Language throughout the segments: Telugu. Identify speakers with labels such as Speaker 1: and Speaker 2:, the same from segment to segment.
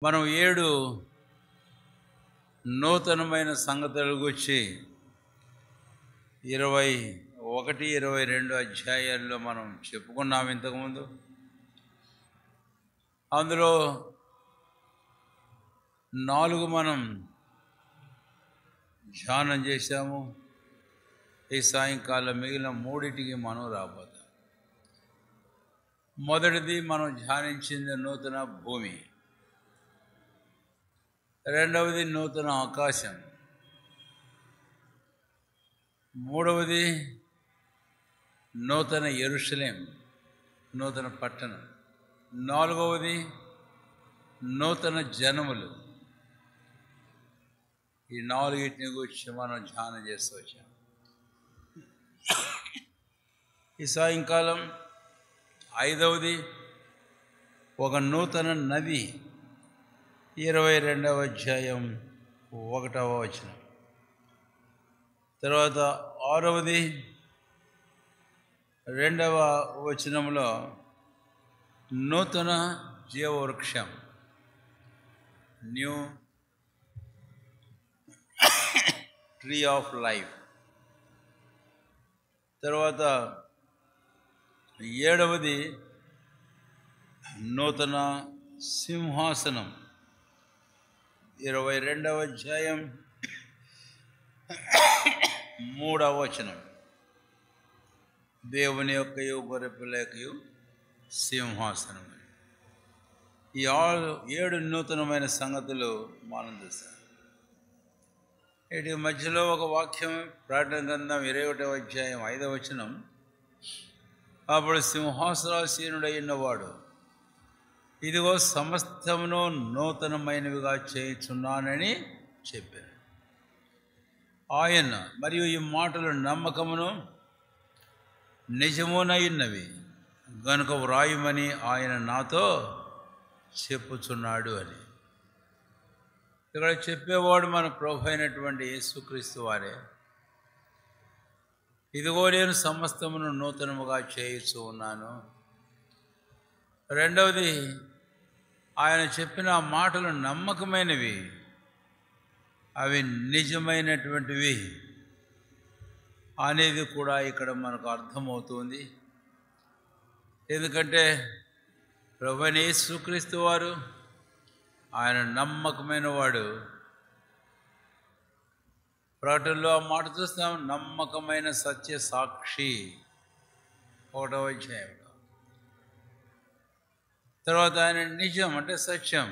Speaker 1: మనం 7 నూతనమైన సంగతుల గురించి 21, 22 అధ్యాయాల్లో మనం చెప్పుకున్నాం ఇంతకుముందు. అందులో 4 మనం ధ్యానం చేశాము. ఈ సాయంకాలం మిగిలిన 3టికి మనం రాబోతాం. మొదటిది మనం ధ్యానించింది నూతన భూమి, రెండవది నూతన ఆకాశం, మూడవది నూతన యెరూషలేం, నూతన పట్టణం, నాలుగవది నూతన జనములు. ఈ 4టిని గురించి మనం ధ్యానం చేస్తూ వచ్చాం. ఈ సాయంకాలం 5వది ఒక నూతన నది, 22వ అధ్యాయం 1వ వచనం. తర్వాత 6వది 2వ వచనంలో నూతన జీవవృక్షం, న్యూ ట్రీ ఆఫ్ లైఫ్. తర్వాత 7వది నూతన సింహాసనం, 22వ అధ్యాయం 3వ వచనం. దేవుని యొక్కయు గొర్రెపిల్ల యొక్కయు సింహాసనం. ఈ 7 నూతనమైన సంగతులు మనం చూస్తాం. వీటి మధ్యలో ఒక వాక్యం, ప్రకటన గ్రంథం 21వ అధ్యాయం 5వ వచనం. అప్పుడు సింహాసనాసీనుడైనవాడు, ఇదిగో సమస్తమును నూతనమైనవిగా చేయుచున్నానని చెప్పారు. ఆయన మరియు ఈ మాటలు నమ్మకమును నిజమునైనవి గనుక వ్రాయుమని ఆయన నాతో చెప్పుచున్నాడు అని. ఇక్కడ చెప్పేవాడు మన ప్రభు అయినటువంటి యేసుక్రీస్తు వారే. ఇదిగో నేను సమస్తమును నూతనముగా చేయుచు ఉన్నాను. రెండవది, ఆయన చెప్పిన మాటలు నమ్మకమైనవి, అవి నిజమైనటువంటివి అనేది కూడా ఇక్కడ మనకు అర్థమవుతుంది. ఎందుకంటే ప్రభువైన యేసుక్రీస్తు వారు ఆయన నమ్మకమైన వాడు. ప్రకటనలో ఆ మాట చూస్తాం, నమ్మకమైన సత్య సాక్షి, 1వ అధ్యాయంలో. తర్వాత ఆయన నిజం అంటే సత్యం.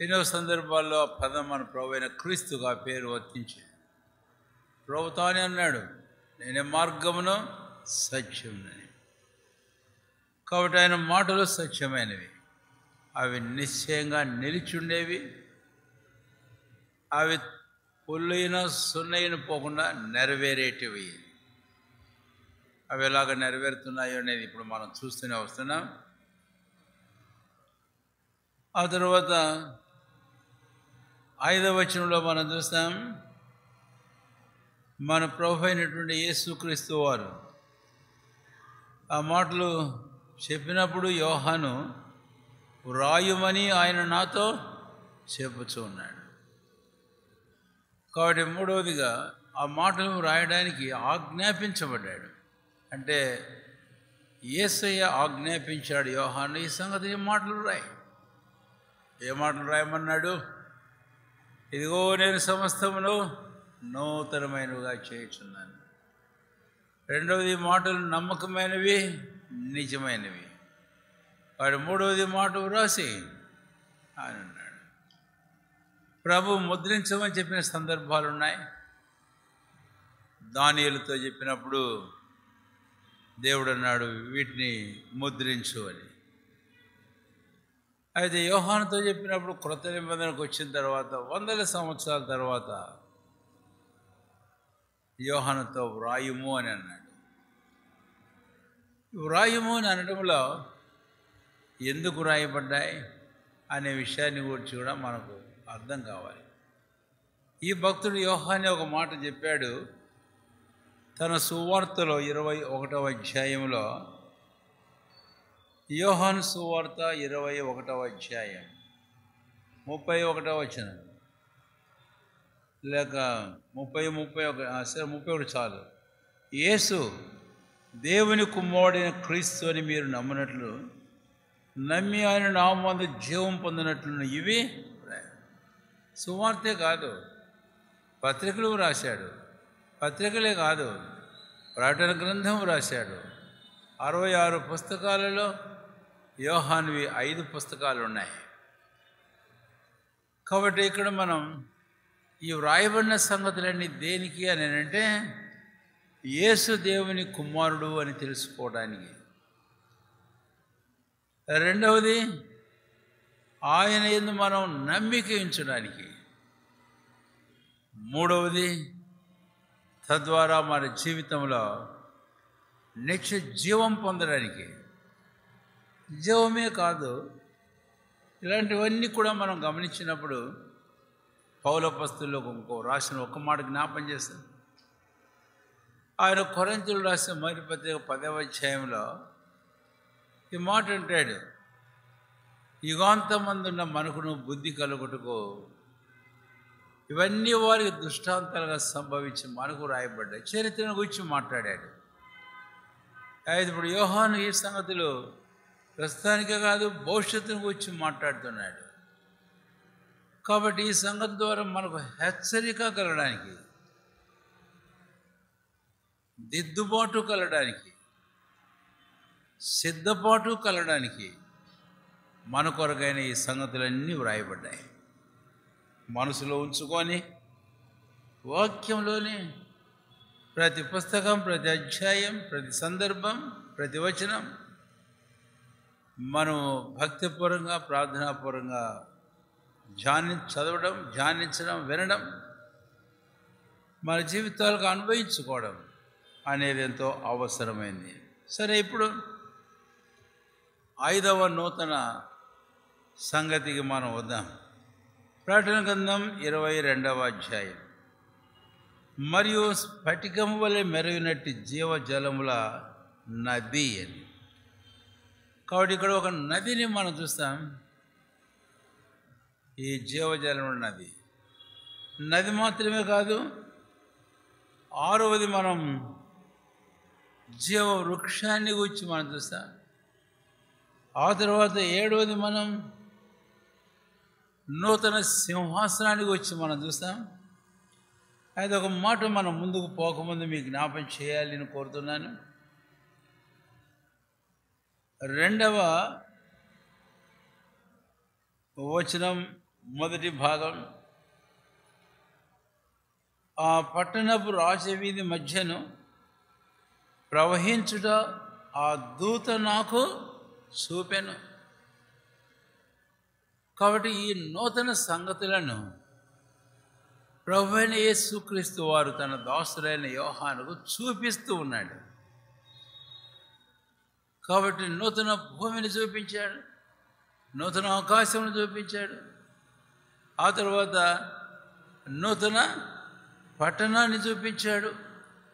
Speaker 1: ఎన్నో సందర్భాల్లో ఆ పదం మన ప్రభు అయిన క్రీస్తుగా పేరు వర్తించాడు. ప్రభు తానే అన్నాడు, నేనే మార్గమును సత్యమునని. కాబట్టి ఆయన మాటలు సత్యమైనవి, అవి నిశ్చయంగా నిలిచుండేవి, అవి పొల్లైన సున్నైన పోకుండా నెరవేరేటివి. అవి ఎలాగ నెరవేరుతున్నాయో అనేది ఇప్పుడు మనం చూస్తూనే వస్తున్నాం. ఆ తర్వాత 5వ వచనంలో మనం చూస్తాం, మన ప్రభు అయినటువంటి యేసుక్రీస్తు వారు ఆ మాటలు చెప్పినప్పుడు యోహాను వ్రాయుమని ఆయన నాతో చెప్పుచూ ఉన్నాడు. కాబట్టి 3వదిగా ఆ మాటలు వ్రాయడానికి ఆజ్ఞాపించబడ్డాడు. అంటే యేసయ్య ఆజ్ఞాపించాడు యోహాను, ఈ సంగతి ఈ మాటలు రాయి. ఏ మాటలు రాయమన్నాడు? ఇదిగో నేను సమస్తమును నూతనమైనవిగా చేయుచున్నాను. రెండవది, మాటలు నమ్మకమైనవి, నిజమైనవి. వాడు 3వది మాట వ్రాసి అని అన్నాడు. ప్రభు ముద్రించమని చెప్పిన సందర్భాలు ఉన్నాయి. దానియేలుతో చెప్పినప్పుడు దేవుడు అన్నాడు, వీటిని ముద్రించు అని. అయితే యోహానుతో చెప్పినప్పుడు క్రొత్త నిబంధనకు వచ్చిన తర్వాత 100 సంవత్సరాల తర్వాత యోహానుతో వ్రాయుము అని అన్నాడు. వ్రాయుము అని అనడంలో ఎందుకు రాయబడ్డాయి అనే విషయాన్ని గురించి కూడా మనకు అర్థం కావాలి. ఈ భక్తుడు యోహాను ఒక మాట చెప్పాడు తన సువార్తలో 21వ అధ్యాయంలో. యోహాను సువార్త 21వ అధ్యాయం 31వ వచనం, లేక 31 చాలు. యేసు దేవుని కుమారుడైన క్రీస్తు అని మీరు నమ్మినట్లు, నమ్మి ఆయన నామందు జీవం పొందినట్లు ఇవి సువార్తే కాదు, పత్రికలు రాశాడు. పత్రికలే కాదు, ప్రకటన గ్రంథం రాశాడు. 66 పుస్తకాలలో యోహానువి 5 పుస్తకాలు ఉన్నాయి. కాబట్టి ఇక్కడ మనం ఈ వ్రాయబడిన సంగతులన్నీ దేనికి అని అంటే, యేసు దేవుని కుమారుడు అని తెలుసుకోవడానికి. రెండవది, ఆయన యందు మనం నమ్మిక ఉంచడానికి. మూడవది, తద్వారా మన జీవితంలో నిత్య జీవం పొందడానికి. జీవమే కాదు, ఇలాంటివన్నీ కూడా మనం గమనించినప్పుడు పౌలు అపోస్తలులో రాసిన ఒక మాట జ్ఞాపం చేస్తాం. ఆయన కొరింథీయులు రాసిన మొదటి పత్రిక 10వ అధ్యాయంలో ఈ మాట అంటాడు, యుగాంతమందున్న మనకును బుద్ధి కలుగుటకు ఇవన్నీ వారికి దృష్టాంతాలుగా సంభవించి మనకు రాయబడ్డాయి. చరిత్రను గురించి మాట్లాడాడు. అయితే ఇప్పుడు యోహాను ఈ సంగతులు ప్రస్తుతానికే కాదు, భవిష్యత్తును గురించి మాట్లాడుతున్నాడు. కాబట్టి ఈ సంగతి ద్వారా మనకు హెచ్చరిక కలగడానికి, దిద్దుబాటు కలగడానికి, సిద్ధపాటు కలగడానికి మన కొరకైన ఈ సంగతులన్నీ వ్రాయబడ్డాయి. మనసులో ఉంచుకొని వాక్యంలోని ప్రతి పుస్తకం, ప్రతి అధ్యాయం, ప్రతి సందర్భం, ప్రతి వచనం మనం భక్తిపూర్వకంగా, ప్రార్థనాపూర్వకంగా చదవడం, ధ్యానించడం, వినడం, మన జీవితాలకు అన్వయించుకోవడం అనేది ఎంతో అవసరమైంది. సరే, ఇప్పుడు 5వ నూతన సంగతికి మనం వద్దాం. ప్రకటన గ్రంథం 22వ అధ్యాయం. మరియు స్ఫటికము వలె మెరుగునట్టి జీవజలముల నది అని. కాబట్టి ఇక్కడ ఒక నదిని మనం చూస్తాం. ఈ జీవజలముల నది, నది మాత్రమే కాదు, 6వది మనం జీవ వృక్షాన్ని గురించి మనం చూస్తాం. ఆ తర్వాత 7వది మనం నూతన సింహాసనానికి వచ్చి మనం చూస్తాం. అయితే ఒక మాట మనం ముందుకు పోకముందు మీకు జ్ఞాపం చేయాలని కోరుతున్నాను. 2వ వచనం మొదటి భాగం, ఆ పట్టణపు రాజవీధి మధ్యను ప్రవహించుట ఆ దూత నాకు చూపెను. కాబట్టి ఈ నూతన సంగతులను ప్రభువైన యేసుక్రీస్తు వారు తన దాసుడైన యోహానుకు చూపిస్తూ ఉన్నాడు. కాబట్టి నూతన భూమిని చూపించాడు, నూతన ఆకాశమును చూపించాడు, ఆ తర్వాత నూతన పట్టణాన్ని చూపించాడు,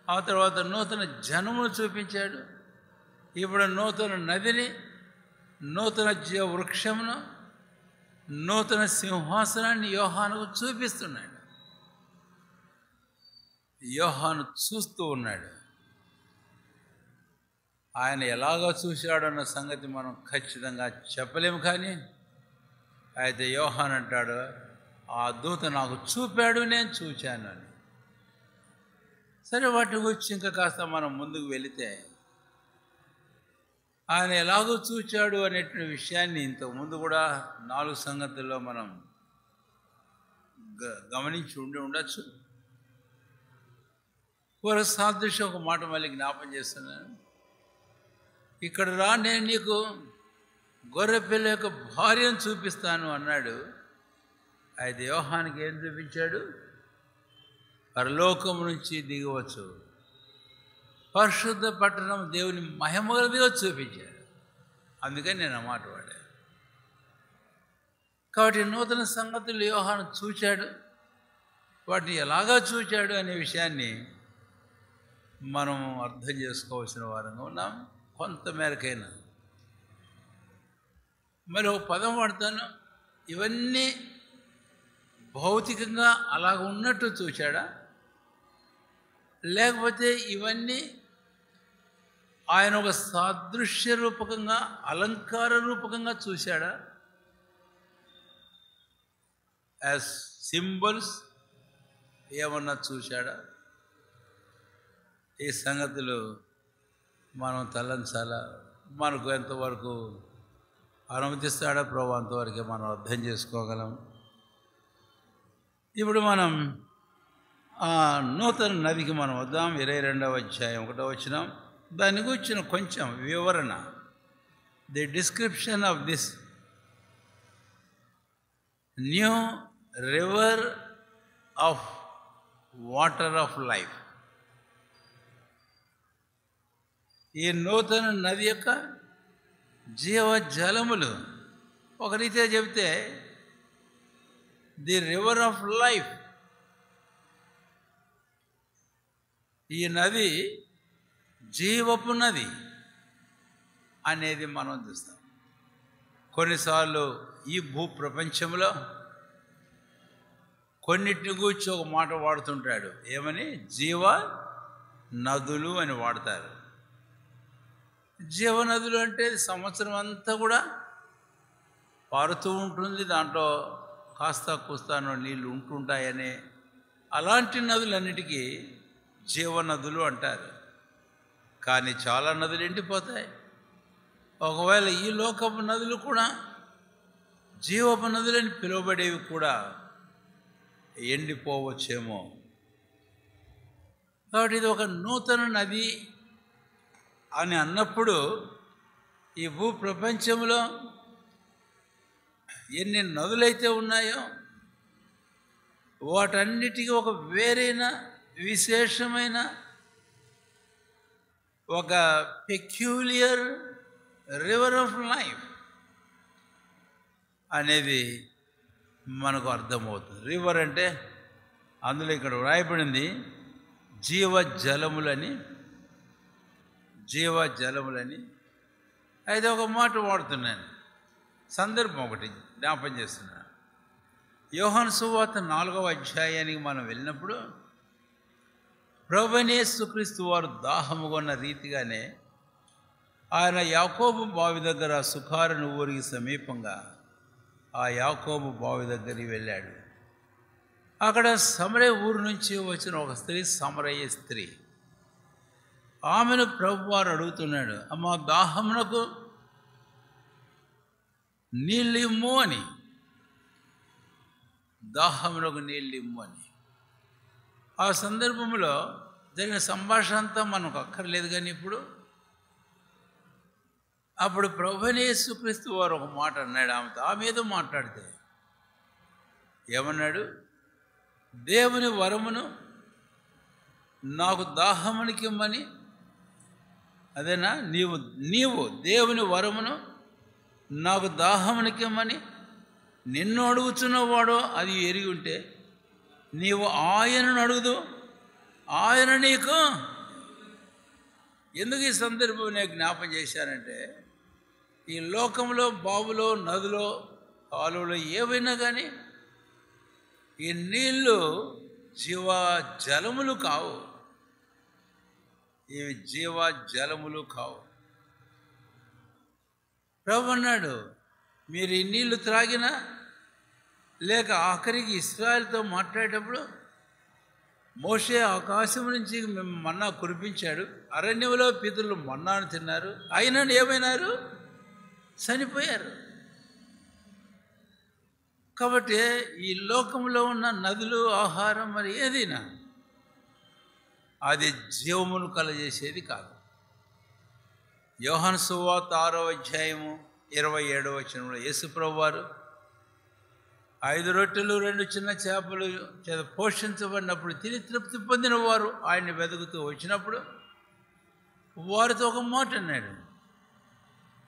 Speaker 1: ఆ తర్వాత నూతన జనమును చూపించాడు. ఇప్పుడు నూతన నదిని, నూతన జీవ వృక్షమును, నూతన సింహాసనాన్ని యోహానుకు చూపిస్తున్నాడు. యోహాను చూస్తూ ఉన్నాడు. ఆయన ఎలాగో చూశాడన్న సంగతి మనం ఖచ్చితంగా చెప్పలేము. కానీ అయితే యోహాను అంటాడు, ఆ దూత నాకు చూపాడు, నేను చూశాను అని. సరే, వాటి గురించి ఇంకా కాస్త మనం ముందుకు వెళితే, ఆయన ఎలాగో చూచాడు అనేటువంటి విషయాన్ని ఇంతకుముందు కూడా 4 సంగతుల్లో మనం గమనించి ఉండొచ్చు. ఒక సాదృశ్యం, ఒక మాట మళ్ళీ జ్ఞాపం చేస్తున్నాను. ఇక్కడ రా, నేను నీకు గొర్రెపిల్ల యొక్క భార్యను చూపిస్తాను అన్నాడు. అయితే యోహానికి ఏం చూపించాడు? పరలోకం నుంచి దిగవచ్చు, పరిశుద్ధ పట్టణం దేవుని మహిమగలదిగా చూపించాడు. అందుకని నేను ఆ మాట వాడాను. కాబట్టి నూతన సంగతులు యోహాను చూచాడు. వాటిని ఎలాగా చూచాడు అనే విషయాన్ని మనం అర్థం చేసుకోవాల్సిన వారంగా ఉన్నాం. కొంతమేరకైనా మరి ఒక పదం వాడతాను, ఇవన్నీ భౌతికంగా అలాగ ఉన్నట్టు చూశాడా, లేకపోతే ఇవన్నీ ఆయన ఒక సాదృశ్య రూపకంగా అలంకార రూపకంగా చూశాడా, యాజ్ సింబల్స్ ఏమన్నా చూశాడా? ఈ సంగతులు మనం తలంచాలా. మనకు ఎంతవరకు అనుమతిస్తాడా ప్రభు అంతవరకే మనం అర్థం చేసుకోగలం. ఇప్పుడు మనం నూతన నదికి మనం వద్దాం. 22వ అధ్యాయం 1వ వచనం. దాని గురించిన కొంచెం వివరణ, the description of this new river of water of life. ఈ నూతన నది యొక్క జీవజలములు, ఒక రీతిగా చెబితే ది రివర్ ఆఫ్ లైఫ్. ఈ నది జీవపు నది అనేది మనం చూస్తాం. కొన్నిసార్లు ఈ భూప్రపంచంలో కొన్నిటిని గూర్చి ఒక మాట వాడుతుంటాడు, ఏమని? జీవ నదులు అని వాడతారు. జీవనదులు అంటే సంవత్సరం అంతా కూడా పారుతూ ఉంటుంది, దాంట్లో కాస్త కూస్తానో నీళ్ళు ఉంటుంటాయనే అలాంటి నదులన్నిటికీ జీవనదులు అంటారు. కానీ చాలా నదులు ఎండిపోతాయి. ఒకవేళ ఈ లోకపు నదులు కూడా జీవపు నదులని పిలువబడేవి కూడా ఎండిపోవచ్చేమో. కాబట్టి ఇది ఒక నూతన నది అని అన్నప్పుడు ఈ భూప్రపంచంలో ఎన్ని నదులైతే ఉన్నాయో వాటన్నిటికీ ఒక వేరైన విశేషమైన ఒక పెక్యూలియర్ రివర్ ఆఫ్ లైఫ్ అనేది మనకు అర్థమవుతుంది. రివర్ అంటే అందులో ఇక్కడ వ్రాయబడింది జీవజలములని. జీవజలములని అయితే ఒక మాట వాడుతున్నాను, సందర్భం ఒకటి జ్ఞాపం చేస్తున్నాను. యోహాను సువార్త 4వ అధ్యాయానికి మనం వెళ్ళినప్పుడు ప్రభువైన యేసుక్రీస్తు వారు దాహముగొన్న రీతిగానే ఆయన యాకోబు బావి దగ్గర సుఖారుని ఊరికి సమీపంగా ఆ యాకోబు బావి దగ్గరికి వెళ్ళాడు. అక్కడ సమరయ ఊరు నుంచి వచ్చిన ఒక స్త్రీ, సమరయ స్త్రీ, ఆమెను ప్రభువారు అడుగుతున్నాడు, అమ్మా దాహమునకు నీళ్ళిమ్ము అని. దాహమునకు నీళ్ళిమ్ము అని. ఆ సందర్భంలో జరిగిన సంభాషణ అంతా మనకు అక్కర్లేదు, కానీ అప్పుడు ప్రభువైన యేసుక్రీస్తు వారు ఒక మాట అన్నాడు ఆమెతో. ఆమె ఏదో మాట్లాడితే ఏమన్నాడు? దేవుని వరమును నాకు దాహమునికిమ్మని. అదేనా? నీవు దేవుని వరమును నాకు దాహమునికిమ్మని నిన్ను అడుగుతున్నవాడో అది ఎరిగి ఉంటే నీవు ఆయనను అడుగుదు, ఆయన నీకు. ఎందుకు ఈ సందర్భం నేను జ్ఞాపం చేశానంటే, ఈ లోకంలో బావులో, నదిలో, కాలువలో ఏవైనా కానీ ఈ నీళ్ళు జీవజలములు కావు. ఇవి జీవజలములు కావు. ప్రభు అన్నాడు, మీరు ఈ నీళ్లు త్రాగినా, లేక ఆఖరికి ఇశ్రాయేలుతో మాట్లాడేటప్పుడు మోషే ఆకాశం నుంచి మన్నా కురిపించాడు, అరణ్యంలో పితరులు మన్నాను తిన్నారు, అయినా ఏమైనారు? చనిపోయారు. కాబట్టి ఈ లోకంలో ఉన్న నదులు, ఆహారం, మరి ఏదైనా అది జీవమును కలజేసేది కాదు. యోహాను సువార్త 6వ అధ్యాయము 27వ వచనంలో యేసుప్రభు వారు 5 రొట్టెలు 2 చిన్న చేపలు చేత పోషించబడినప్పుడు తిని తృప్తి పొందిన వారు ఆయన్ని వెతుకుతూ వచ్చినప్పుడు వారితో ఒక మాట అన్నాడు,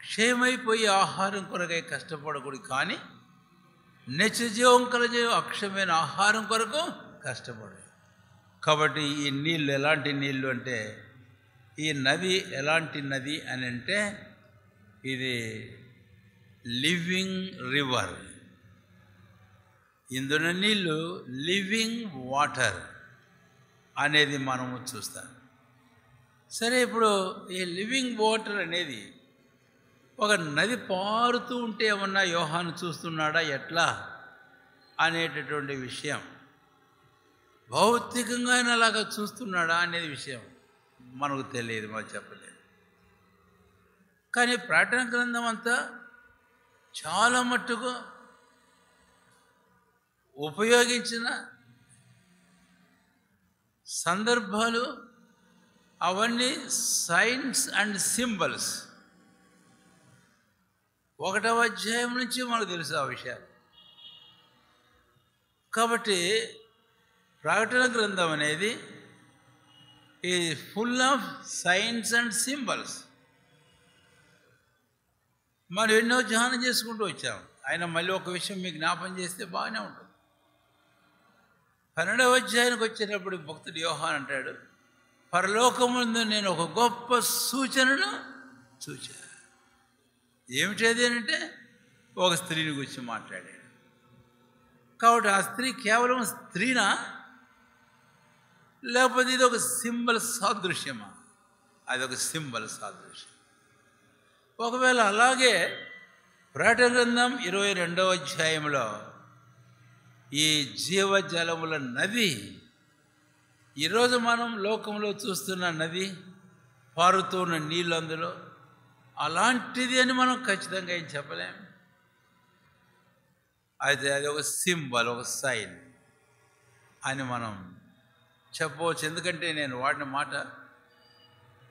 Speaker 1: క్షయమైపోయి ఆహారం కొరకై కష్టపడకూడదు, కానీ నిత్యజీవం కలజే అక్షయమైన ఆహారం కొరకు కష్టపడు. కాబట్టి ఈ నీళ్ళు ఎలాంటి నీళ్ళు అంటే, ఈ నది ఎలాంటి నది అని అంటే, ఇది లివింగ్ రివర్. ఇందులో నీళ్ళు లివింగ్ వాటర్ అనేది మనము చూస్తాం. సరే, ఇప్పుడు ఈ లివింగ్ వాటర్ అనేది ఒక నది పారుతూ ఉంటే ఏమన్నా యోహాను చూస్తున్నాడా ఎట్లా అనేటటువంటి విషయం, భౌతికంగా ఆయన అలాగా చూస్తున్నాడా అనేది విషయం మనకు తెలియదు, మనం చెప్పలేదు. కానీ ప్రకటన గ్రంథం అంతా చాలా మట్టుకు ఉపయోగించిన సందర్భాలు అవన్నీ సైన్స్ అండ్ సింబల్స్. 1వ అధ్యాయం నుంచి మనకు తెలుసు ఆ విషయాలు. కాబట్టి ప్రకటన గ్రంథం అనేది ఈ full of science and symbols. మనం ఎన్నో ధ్యానం చేసుకుంటూ వచ్చాం. ఆయన మళ్ళీ ఒక విషయం మీకు జ్ఞాపం చేస్తే బాగానే ఉంటుంది. 12వ అధ్యాయానికి వచ్చేటప్పుడు భక్తుడు యోహాను అంటాడు, పరలోకముందు నేను ఒక గొప్ప సూచనను చూచా. ఏమిటది అంటే ఒక స్త్రీని గురించి మాట్లాడాడు. కాబట్టి ఆ స్త్రీ కేవలం స్త్రీనా, లేకపోతే ఇది ఒక సింబల్ సాదృశ్యమా? అది ఒక సింబల్ సాదృశ్యం. ఒకవేళ అలాగే ప్రకటన గ్రంథం 22వ అధ్యాయంలో ఈ జీవజలముల నది, ఈరోజు మనం లోకంలో చూస్తున్న నది, పారుతున్న నీళ్ళు అందులో అలాంటిది అని మనం ఖచ్చితంగా ఏం చెప్పలేం. అయితే అది ఒక సింబల్, ఒక సైన్ అని మనం చెప్పవచ్చు. ఎందుకంటే నేను వాడిన మాట,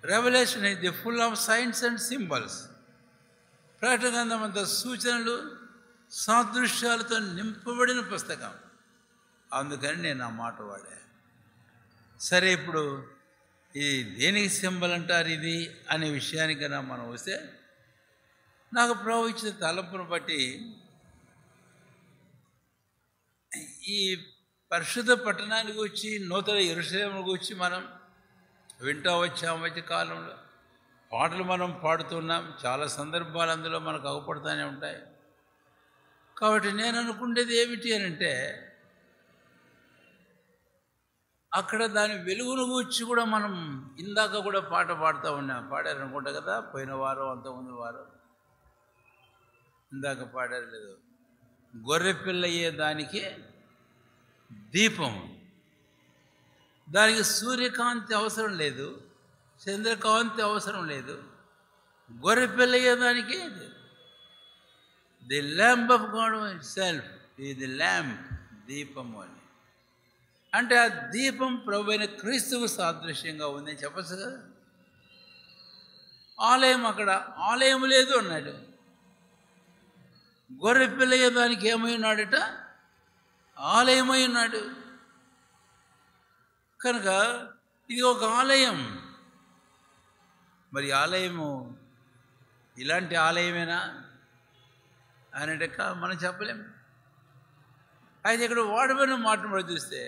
Speaker 1: revolution is the full of science and symbols. ప్రకటన గ్రంథం అంతా సూచనలు సాదృశ్యాలతో నింపబడిన పుస్తకం. అందుకని నేను ఆ మాట వాడా. సరే, ఇప్పుడు ఇది దేనికి సింబల్ అంటారు ఇది అనే విషయానికైనా మనం వస్తే, నాకు ప్రభు ఇచ్చిన తలంపును బట్టి ఈ పరిశుద్ధ పట్టణానికి వచ్చి నూతన యెరూషలేముకు వచ్చి మనం వింటూ వచ్చాం. మధ్య కాలంలో పాటలు మనం పాడుతున్నాం, చాలా సందర్భాలు అందులో మనకు అగుపడుతూనే ఉంటాయి. కాబట్టి నేను అనుకునేది ఏమిటి అని అంటే, అక్కడ దాని వెలుగును గూర్చి కూడా మనం ఇందాక కూడా పాట పాడుతూ ఉన్నాం. పాడారనుకుంటా కదా, పోయిన వారం అంతకుముందు వారం ఇందాక పాడారు లేదు, గొర్రె పిల్లయ్యే దానికి దీపం. దానికి సూర్యకాంతి అవసరం లేదు, చంద్రకాంతి అవసరం లేదు. గొర్రె పిల్లయ్యే దానికి the lamp of God it self ఈ ది ల్యాంప్, దీపము అని. అంటే ఆ దీపం ప్రభువైన క్రీస్తుకు సాదృశ్యంగా ఉందని చెప్పచ్చు కదా. ఆలయం, అక్కడ ఆలయం లేదు అన్నాడు. గొర్రె పిల్లయ్య దానికి ఏమై ఉన్నాడట? ఆలయమై ఉన్నాడు. కనుక ఇది ఒక ఆలయం. మరి ఆలయము ఇలాంటి ఆలయమేనా అనేట మనం చెప్పలేము. అయితే ఇక్కడ వాడబడిన మాట చూస్తే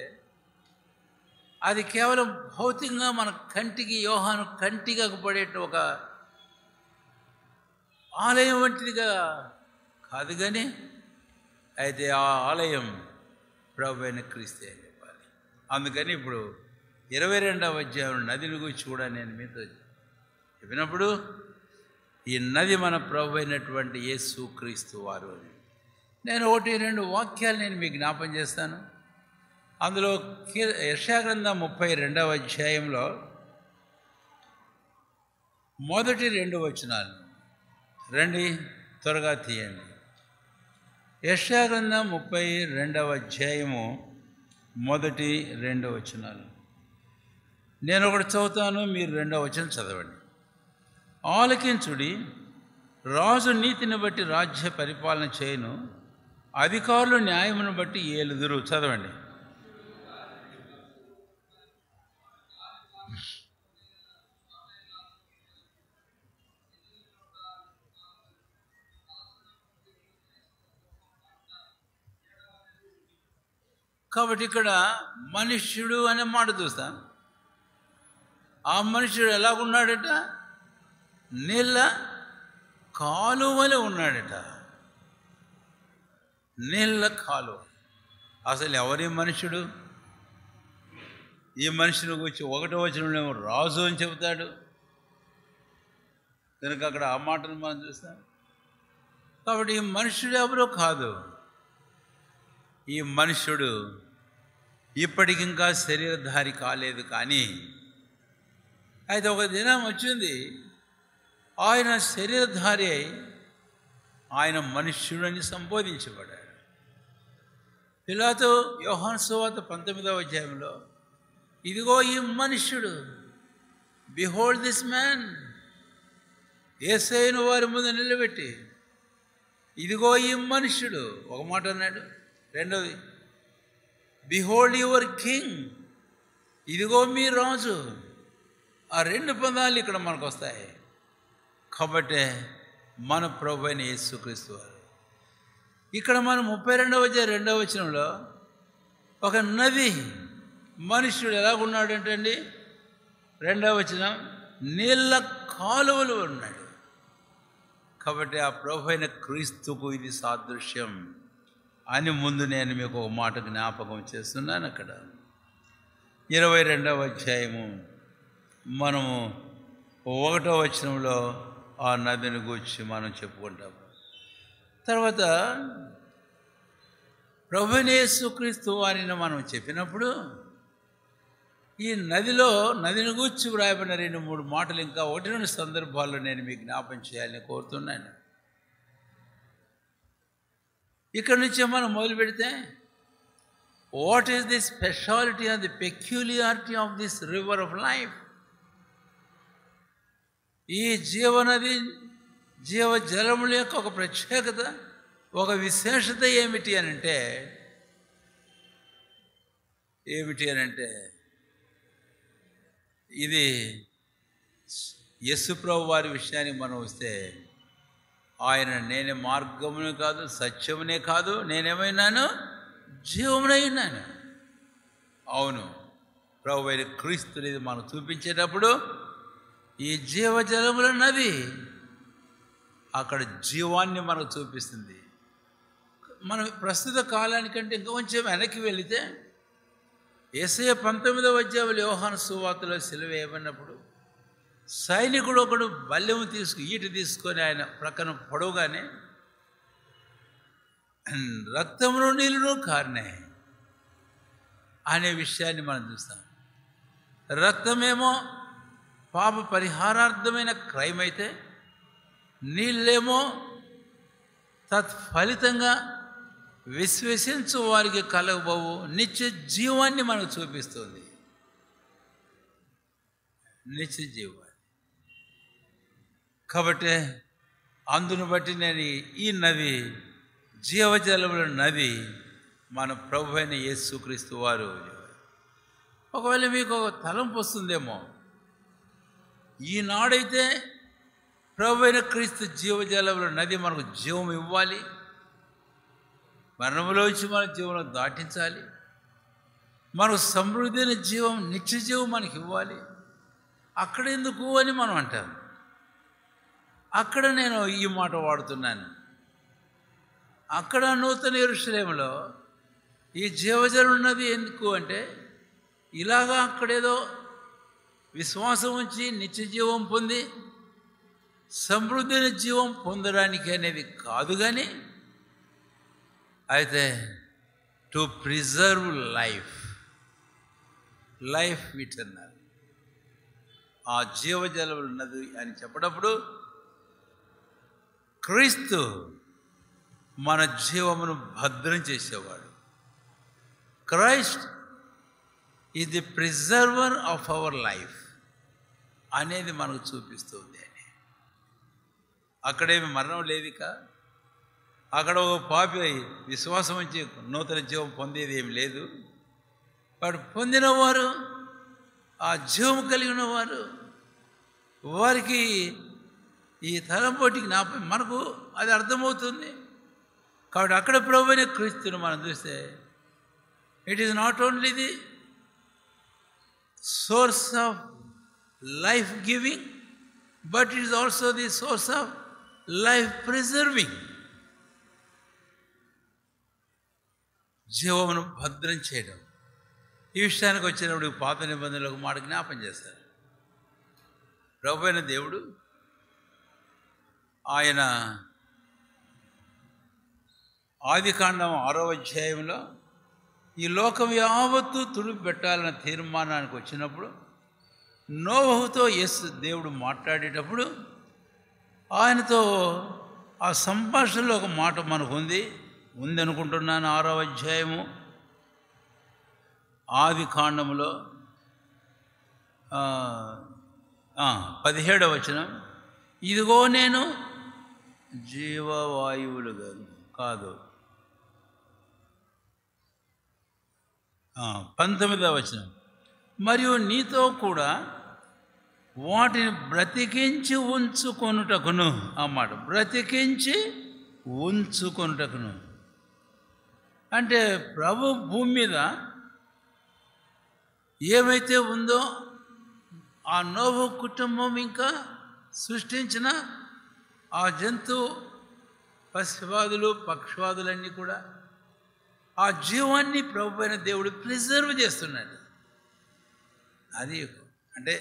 Speaker 1: అది కేవలం భౌతికంగా మన కంటికి, యోహాను కంటికి పడేట ఒక ఆలయం వంటిదిగా కాదు. కానీ అయితే ఆ ఆలయం ప్రభువైన క్రీస్తే అని చెప్పాలి. అందుకని ఇప్పుడు 22వ అధ్యాయం నదిని గురించి కూడా నేను మీతో చెప్పినప్పుడు, ఈ నది మన ప్రభు అయినటువంటి యేసు క్రీస్తు వారు అని నేను 1-2 వాక్యాలు నేను మీకు జ్ఞాపం చేస్తాను. అందులో యెషయా గ్రంథం 32వ అధ్యాయంలో మొదటి 2 వచనాలు రండి, త్వరగా తీయండి. యెషయా గ్రంథం 32వ అధ్యాయము మొదటి 2 వచనాలు. నేను ఒకటి చదువుతాను, మీరు 2వ వచనం చదవండి. ఆలకించుడి, రాజు నీతిని బట్టి రాజ్య పరిపాలన చేయను, అధికారులు న్యాయమును బట్టి ఏలుదురు. చదవండి. కాబట్టి ఇక్కడ మనుష్యుడు అనే మాట చూస్తాం. ఆ మనుష్యుడు ఎలాగున్నాడట? నీళ్ళ కాలువలో ఉన్నాడట. నీళ్ళ కాలువ. అసలు ఎవరి మనుషుడు? ఈ మనిషిని గురించి 1వ వచనంలో రాజు అని చెబుతాడు కనుక అక్కడ ఆ మాటను మనం చూస్తాం. కాబట్టి ఈ మనుష్యుడు ఎవరో కాదు. ఈ మనుష్యుడు ఇప్పటికింకా శరీరధారి కాలేదు. కానీ అయితే ఒక దినం వచ్చింది, ఆయన శరీరధారి అయి ఆయన మనుష్యుడని సంబోధించబడ్డాడు. పిలాతు యోహాను సువార్త 19వ అధ్యాయంలో ఇదిగో ఈ మనుష్యుడు, బిహోల్డ్ దిస్ మ్యాన్, యేసయ్యను వారి ముందు నిలబెట్టి ఇదిగో ఈ మనుష్యుడు ఒక మాట అన్నాడు. రెండవది, బిహోల్డ్ యువర్ కింగ్, ఇదిగో మీ రాజు. ఆ 2 పదాలు ఇక్కడ మనకు వస్తాయి. కాబట్టి మన ప్రభు అయిన యేసుక్రీస్తు వారు ఇక్కడ మనం 32వ అధ్యాయం 2వ వచనంలో ఒక నది, మనుష్యుడు ఎలాగున్నాడంటే అండి, 2వ వచనం, నీళ్ళ కాలువలు ఉన్నాడు. కాబట్టి ఆ ప్రభు అయిన క్రీస్తుకు ఇది సాదృశ్యం అని ముందు నేను మీకు ఒక మాట జ్ఞాపకం చేస్తున్నాను. అక్కడ 22వ అధ్యాయము మనము 1వ వచనంలో ఆ నదిని గూర్చి మనం చెప్పుకుంటాము. తర్వాత ప్రభువైన యేసుక్రీస్తు వారిని మనం చెప్పినప్పుడు ఈ నదిని గూర్చి వ్రాయబడిన 2-3 మాటలు ఇంకా 1-2 సందర్భాల్లో నేను మీకు జ్ఞాపం చేయాలని కోరుతున్నాను. ఇక్కడ నుంచి మనం మొదలు పెడితే, what is the speciality of the పెక్యులియారిటీ of this river of life? ఈ జీవనది, జీవజలముల యొక్క ఒక ప్రత్యేకత, ఒక విశేషత ఏమిటి అనంటే ఇది యేసుప్రభు వారి విషయానికి మనం వస్తే, ఆయన నేనే మార్గమునే కాదు, సత్యమునే కాదు, నేనేమైనాను, జీవమునై ఉన్నాను. అవును, ప్రభు అయిన క్రీస్తుని మనం చూపించేటప్పుడు ఈ జీవజలముల నది అక్కడ జీవాన్ని మనకు చూపిస్తుంది. మనం ప్రస్తుత కాలానికంటే ఇంకా కొంచెం వెనక్కి వెళితే, యేసయ్య 19వ అధ్యాయంలో యోహాను సువార్తలో సిలువ వేయబడినప్పుడు సైనికుడు ఒకడు బల్లెము ఈట తీసుకొని ఆయన ప్రక్కన పొడవుగానే రక్తమును నీళ్లను కారినాయి అనే విషయాన్ని మనం చూస్తాం. రక్తమేమో పాప పరిహారార్థమైన క్రైమ్ అయితే, నీళ్ళేమో తత్ఫలితంగా విశ్వసించు వారికి కలగబోవు నిత్య జీవాన్ని మనకు చూపిస్తుంది. నిత్య జీవాన్ని. కాబట్టి అందును బట్టి నేను ఈ నది, జీవజలముల నది మన ప్రభు అయిన యేసుక్రీస్తు వారు. ఒకవేళ మీకు ఒక తలంపు వస్తుందేమో, ఈనాడైతే ప్రభు అయిన క్రీస్తు జీవజలముల నది మనకు జీవం ఇవ్వాలి, మరణంలో వచ్చి మన జీవనం దాటించాలి, మనకు సమృద్ధి అయిన జీవం, నిత్య జీవం మనకి ఇవ్వాలి. అక్కడ ఎందుకు అని మనం అంటాం. అక్కడ నేను ఈ మాట వాడుతున్నాను. అక్కడ నూతన యెరూషలేములో ఈ జీవజలం ఉన్నది ఎందుకు అంటే, ఇలాగా అక్కడేదో విశ్వాసం ఉంచి నిత్య జీవం పొంది సమృద్ధి జీవం పొందడానికి అనేది కాదు. కానీ అయితే టు ప్రిజర్వ్ లైఫ్ ఇటర్నల్, ఆ జీవజలం ఉన్నది అని చెప్పినప్పుడు క్రీస్తు మన జీవమును భద్రం చేసేవాడు. Christ is the preserver of our life అనేది మనకు చూపిస్తుంది. అని అక్కడేమి మరణం లేదిక, అక్కడ ఒక పాపి విశ్వాసం వచ్చి నూతన జీవం పొందేది ఏమి లేదు. వాడు పొందినవారు, ఆ జీవం కలిగిన వారు, వారికి ఈ తలంపోటికి మనకు అది అర్థమవుతుంది. కాబట్టి అక్కడ ప్రభువైన క్రీస్తుని మనం చూస్తే, it is not only the source of life giving, but it is also the source of life preserving. జీవమును భద్రం చేయడం. ఈ విషయానికి వచ్చినప్పుడు పాత నిబంధనలు ఒక మాట జ్ఞాపం చేస్తారు. ప్రభు అయిన దేవుడు ఆయన ఆదికాండం 6వ అధ్యాయంలో ఈ లోకం యావత్తు తుడిపి పెట్టాలన్న తీర్మానానికి వచ్చినప్పుడు నోవహుతో దేవుడు మాట్లాడేటప్పుడు ఆయనతో ఆ సంభాషణలో ఒక మాట మనకు ఉందనుకుంటున్నాను. 6వ అధ్యాయము ఆదికాండములో 17వ వచనం, ఇదిగో నేను జీవవాయువులుగా కాదు 19వ వచనం, మరియు నీతో కూడా వాటిని బ్రతికించి ఉంచుకొనుటకును, అన్నమాట బ్రతికించి ఉంచుకొనుటకును. అంటే ప్రభు భూమి మీద ఏమైతే ఉందో ఆ నోవహు కుటుంబం ఇంకా సృష్టించిన ఆ జంతు పశువాదులు పక్షవాదులన్నీ కూడా ఆ జీవాన్ని ప్రభు అయిన దేవుడు ప్రిజర్వ్ చేస్తున్నాడు. అది అంటే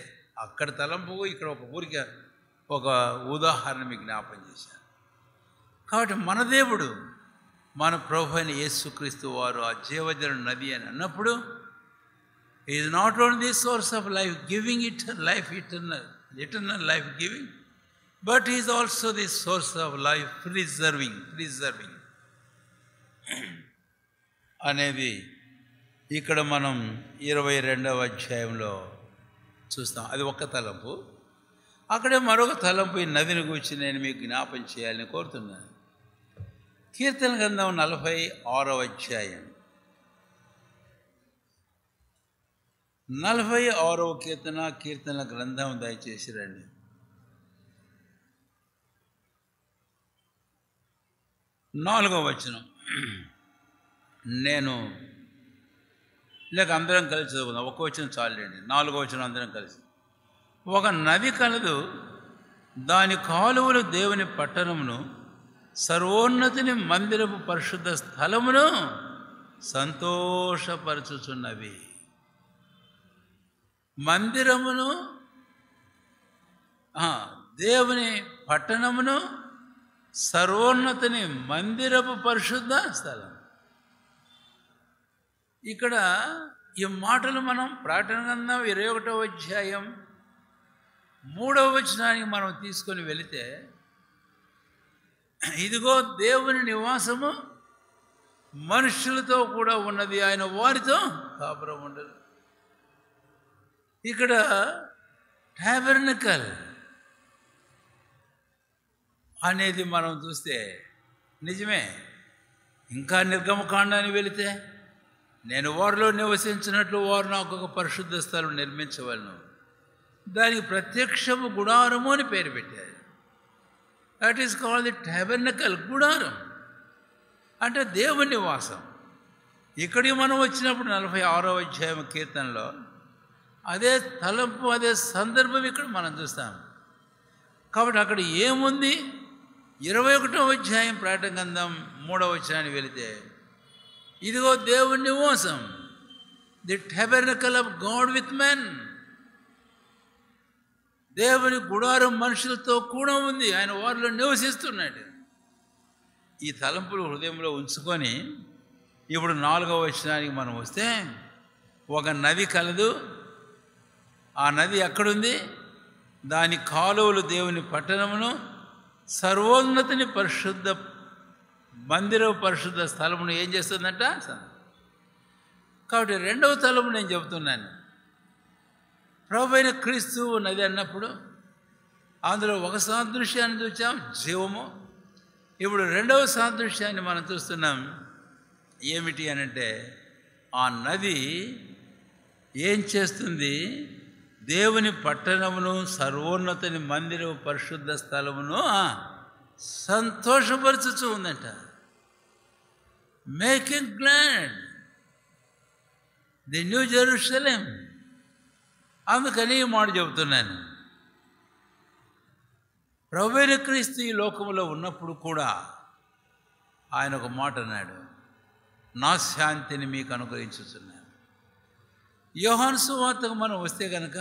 Speaker 1: అక్కడ తలంపు ఇక్కడ ఒక ఊరికి ఒక ఉదాహరణ మీకు జ్ఞాపం చేశాను. కాబట్టి మన దేవుడు మన ప్రభు అయిన యేసుక్రీస్తు వారు ఆ జీవజల నది అని అన్నప్పుడు is not only the source of life giving eternal life giving, but is also the source of life preserving అనేది ఇక్కడ మనం 22వ అధ్యాయంలో చూస్తాం. అది ఒక్క తలంపు. అక్కడే మరొక తలంపు ఈ నదిని గురించి నేను మీకు జ్ఞాపం చేయాలని కోరుతున్నాను. కీర్తన గ్రంథం 46వ అధ్యాయం 46వ కీర్తన గ్రంథం దయచేసి రండి. 4వ వచనం నేను లేక అందరం కలిసి చదువుకుందాం. ఒక్క వచనం చాలండి. 4వ వచనం అందరం కలిసి. ఒక నది కలదు, దాని కాలువలు దేవుని పట్టణమును, సర్వోన్నతిని మందిరపు పరిశుద్ధ స్థలమును సంతోషపరచుచున్నవి. మందిరమును, దేవుని పట్టణమును, సర్వోన్నతిని మందిరపు పరిశుద్ధ స్థలం. ఇక్కడ ఈ మాటలు మనం ప్రకటన గ్రంథం 21వ అధ్యాయం 3వ వచనానికి మనం తీసుకొని వెళితే, ఇదిగో దేవుని నివాసము మనుషులతో కూడా ఉన్నది, ఆయన వారితో కాపురం ఉండదు. ఇక్కడ టాబర్నకల్ అనేది మనం చూస్తే నిజమే. ఇంకా నిర్గమకాండాన్ని వెళితే, నేను వారిలో నివసించినట్లు వారు నాకు ఒక పరిశుద్ధ స్థలం నిర్మించవలను, దానికి ప్రత్యక్షము గుడారము అని పేరు పెట్టారు. That is called the tabernacle, గుడారం అంటే దేవుని నివాసం. ఇక్కడికి మనం వచ్చినప్పుడు 46వ అధ్యాయం కీర్తనలో అదే తలంపు, అదే సందర్భం ఇక్కడ మనం చూస్తాం. కాబట్టి అక్కడ ఏముంది? 21వ అధ్యాయం ప్రకటన గ్రంథం 3వ వచనానికి వెళితే, ఇదిగో దేవుని నివాసం, the tabernacle of God with men, దేవుని గుడారం మనుషులతో కూడా ఉంది, ఆయన వారిలో నివసిస్తున్నాడు. ఈ తలంపులు హృదయంలో ఉంచుకొని ఇప్పుడు 4వ వచనానికి మనం వస్తే, ఒక నది కలదు, ఆ నది ఎక్కడుంది? దాని కాలువలు దేవుని పట్టణమును, సర్వోన్నతిని పరిశుద్ధ మందిర పరిశుద్ధ స్థలమును ఏం చేస్తుందంట? కాబట్టి 2వ తలము నేను చెబుతున్నాను. ప్రభు అయిన క్రీస్తు నది అన్నప్పుడు అందులో ఒక సాదృశ్యాన్ని చూసాం, జీవము. ఇప్పుడు 2వ సాదృశ్యాన్ని మనం చూస్తున్నాం. ఏమిటి అనంటే, ఆ నది ఏం చేస్తుంది? దేవుని పట్టణమును, సర్వోన్నతిని మందిరము పరిశుద్ధ స్థలమును సంతోషపరచుచూ ఉందంట. Making glad the new Jerusalem. అందుకని ఈ మాట చెబుతున్నాను. ప్రభువైన క్రీస్తు ఈ లోకంలో ఉన్నప్పుడు కూడా ఆయన ఒక మాట అన్నాడు, నా శాంతిని మీకు అనుగ్రహించుచున్నాను. యోహాను సువార్తకు మనం వస్తే కనుక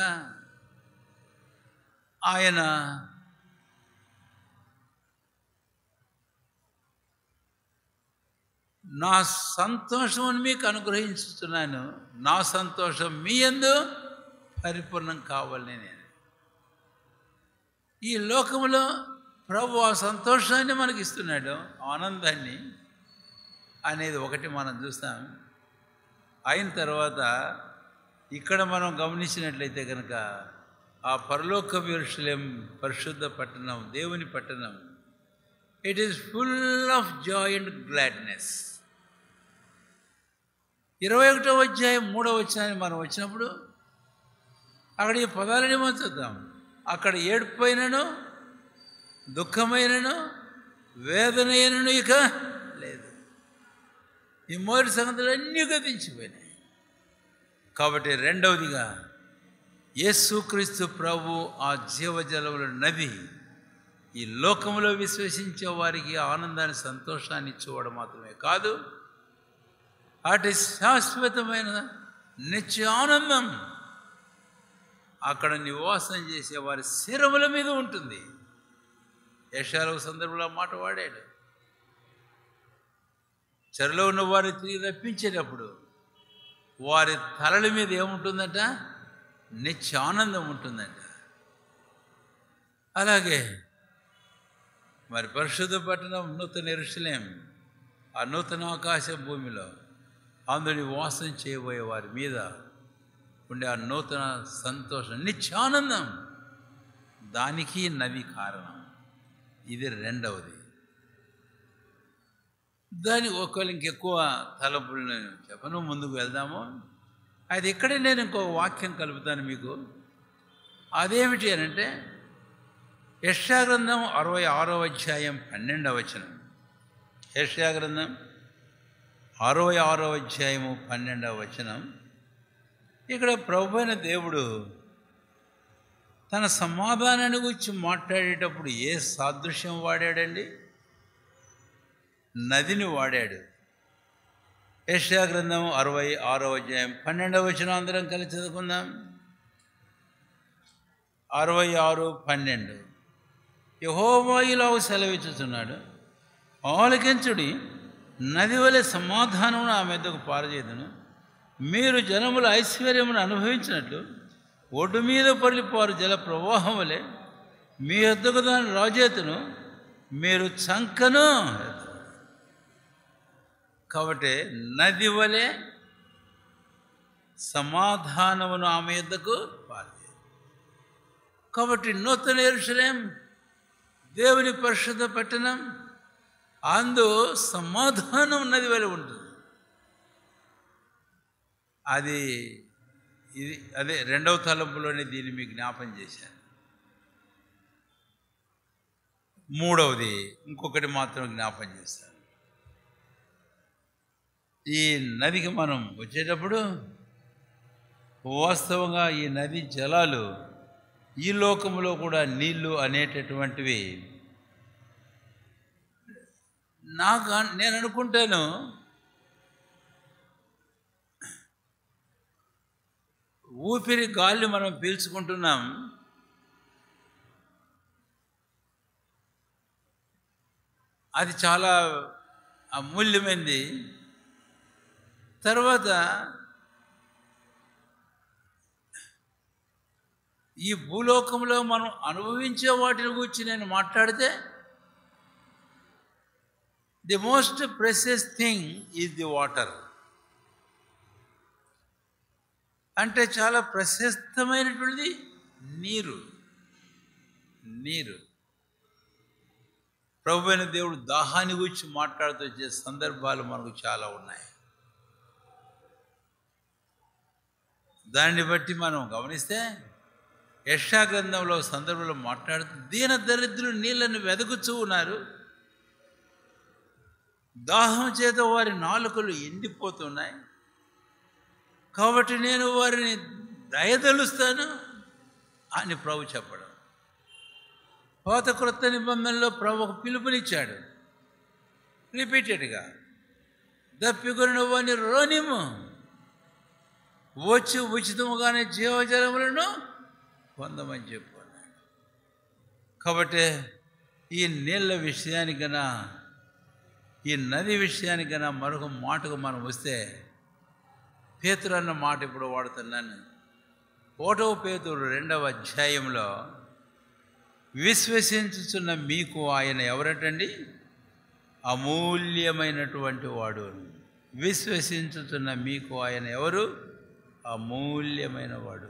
Speaker 1: ఆయన నా సంతోషమును మీకు అనుగ్రహించుతున్నాను, నా సంతోషం మీ యందు పరిపూర్ణం కావాలని నేను. ఈ లోకంలో ప్రభు ఆ సంతోషాన్ని మనకి ఇస్తున్నాడు, ఆనందాన్ని అనేది ఒకటి మనం చూస్తాం. అయిన తర్వాత ఇక్కడ మనం గమనించినట్లయితే కనుక ఆ పరలోకపు యెరూషలేము పరిశుద్ధ పట్టణం, దేవుని పట్టణం, it is full of Joy and gladness. 21వ అధ్యాయం 3వ వచనాన్ని మనం వచ్చినప్పుడు అక్కడ ఈ పదాలని మనం చూద్దాం. అక్కడ ఏడుపైనను దుఃఖమైనను వేదనైనను ఇక లేదు. ఈ మొదటి సంగతులు అన్నీ గతించిపోయినాయి. కాబట్టి రెండవదిగా యేసుక్రీస్తు ప్రభు ఆ జీవజలముల నది ఈ లోకంలో విశ్వసించే వారికి ఆనందాన్ని, సంతోషాన్ని ఇచ్చేవాడు మాత్రమే కాదు, అటు శాశ్వతమైన నిత్య ఆనందం అక్కడ నివాసం చేసే వారి శిరముల మీద ఉంటుంది. యెషయాల సందర్భంలో మాట వాడాడు. చెరలో ఉన్న వారిని తిరిగి రప్పించేటప్పుడు వారి తలల మీద ఏముంటుందంట? నిత్య ఆనందం ఉంటుందంట. అలాగే మరి పరిశుద్ధ పట్టణం నూతన యెరూషలేము, ఆ నూతన ఆకాశ భూమిలో అందుని వాసం చేయబోయే వారి మీద ఉండే ఆ నూతన సంతోషం, నిత్యానందం, దానికి నది కారణం. ఇది రెండవది. దాని ఒకవేళ ఇంకెక్కువ తలపులను చెప్పను, ముందుకు వెళ్దాము. అది ఇక్కడే నేను ఇంకొక వాక్యం కలుపుతాను మీకు. అదేమిటి అని అంటే యెషయా గ్రంథం 66వ అధ్యాయం 12వ వచనం. యెషయా గ్రంథం 66వ అధ్యాయము 12వ వచనం. ఇక్కడ ప్రభువైన దేవుడు తన సమాధానాన్ని గురించి మాట్లాడేటప్పుడు ఏ సాదృశ్యం వాడాడండి? నదిని వాడాడు. యెషయా గ్రంథం 66వ అధ్యాయం 12వ వచనం అందరం కలిసి చదువుకుందాం. 66:12. యెహోవా ఇలాగ సెలవిచ్చుచున్నాడు, ఆలకించుడి, నది వలె సమాధానమును ఆ మీదకు పారజేయుదును. మీరు జనముల ఐశ్వర్యమును అనుభవించినట్లు ఒడ్డు మీద పొర్లిపారు జల ప్రవాహం వలె మీ యొద్దకు దాని రాజేతును, మీరు చంకను. కాబట్టి నది వలె సమాధానమును ఆమె యొద్దకు పారజేయును. కాబట్టి నూతన యెరూషలేము, దేవుని పరిశుద్ధ పట్టణం, అందు సమాధానం నది వలె ఉంటుంది. అదే రెండవ తలంపులోనే దీన్ని మీకు జ్ఞాపం చేశాను. మూడవది ఇంకొకటి మాత్రం జ్ఞాపం చేశాను. ఈ నదికి మనం వచ్చేటప్పుడు వాస్తవంగా ఈ నది జలాలు ఈ లోకంలో కూడా నీళ్ళు అనేటటువంటివి నేను అనుకుంటాను ఊపిరి గాలి మనం పీల్చుకుంటున్నాం, అది చాలా అమూల్యమైనది. తర్వాత ఈ భూలోకంలో మనం అనుభవించే వాటిని గురించి నేను మాట్లాడితే the most precious thing is the water. అంటే చాలా ప్రశస్తమైనటువంటిది నీరు. ప్రభువైన దేవుడు దాహాన్ని గురించి మాట్లాడుతూ వచ్చే సందర్భాలు మనకు చాలా ఉన్నాయి. దాన్ని బట్టి మనం గమనిస్తే యెషయా గ్రంథంలో సందర్భంలో మాట్లాడుతూ దీన దరిద్రులు నీళ్లను వెదకుచూ ఉన్నారు, దాహం చేత వారి నాలుకలు ఎండిపోతున్నాయి, కాబట్టి నేను వారిని దయదలుస్తాను అని ప్రభు చెప్పడం. పాత క్రొత్త నిబంధనలో ప్రభు ఒక పిలుపునిచ్చాడు రిపీటెడ్గా, దప్పికొనిన వాడిని రోనిము, వచ్చి ఉచితముగానే జీవజలములను పొందమని చెప్పాడు. కాబట్టి ఈ నీళ్ళ విషయానికైనా, ఈ నది విషయానికైనా మరొక మాటకు మనం వస్తే, పేతురు అన్న మాట ఇప్పుడు వాడుతున్నాను. 1 పేతురు 2వ అధ్యాయంలో విశ్వసించుచున్న మీకు ఆయన ఎవరటండి? అమూల్యమైనటువంటి వాడు. విశ్వసించుచున్న మీకు ఆయన ఎవరు? అమూల్యమైన వాడు.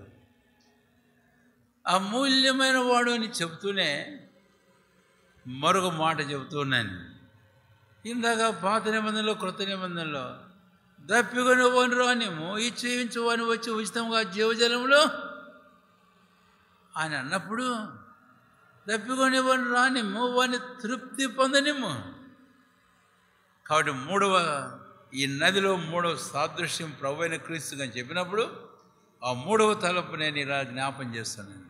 Speaker 1: అమూల్యమైన వాడు అని చెబుతూనే మరొక మాట చెబుతున్నాను. ఇందాక పాత నిబంధనలో, క్రొత్త నిబంధనలో దప్పికొని వాని రానిము, ఇచ్చేయించు వాని వచ్చి ఉచితంగా జీవజలంలో అని అన్నప్పుడు, దప్పికొని వాని రానిము, వాని తృప్తి పొందనిము. కాబట్టి ఈ నదిలో 3వ సాదృశ్యం ప్రభువైన క్రీస్తు అని చెప్పినప్పుడు, ఆ 3వ తలపు నేను ఇలా జ్ఞాపం చేస్తున్నాను.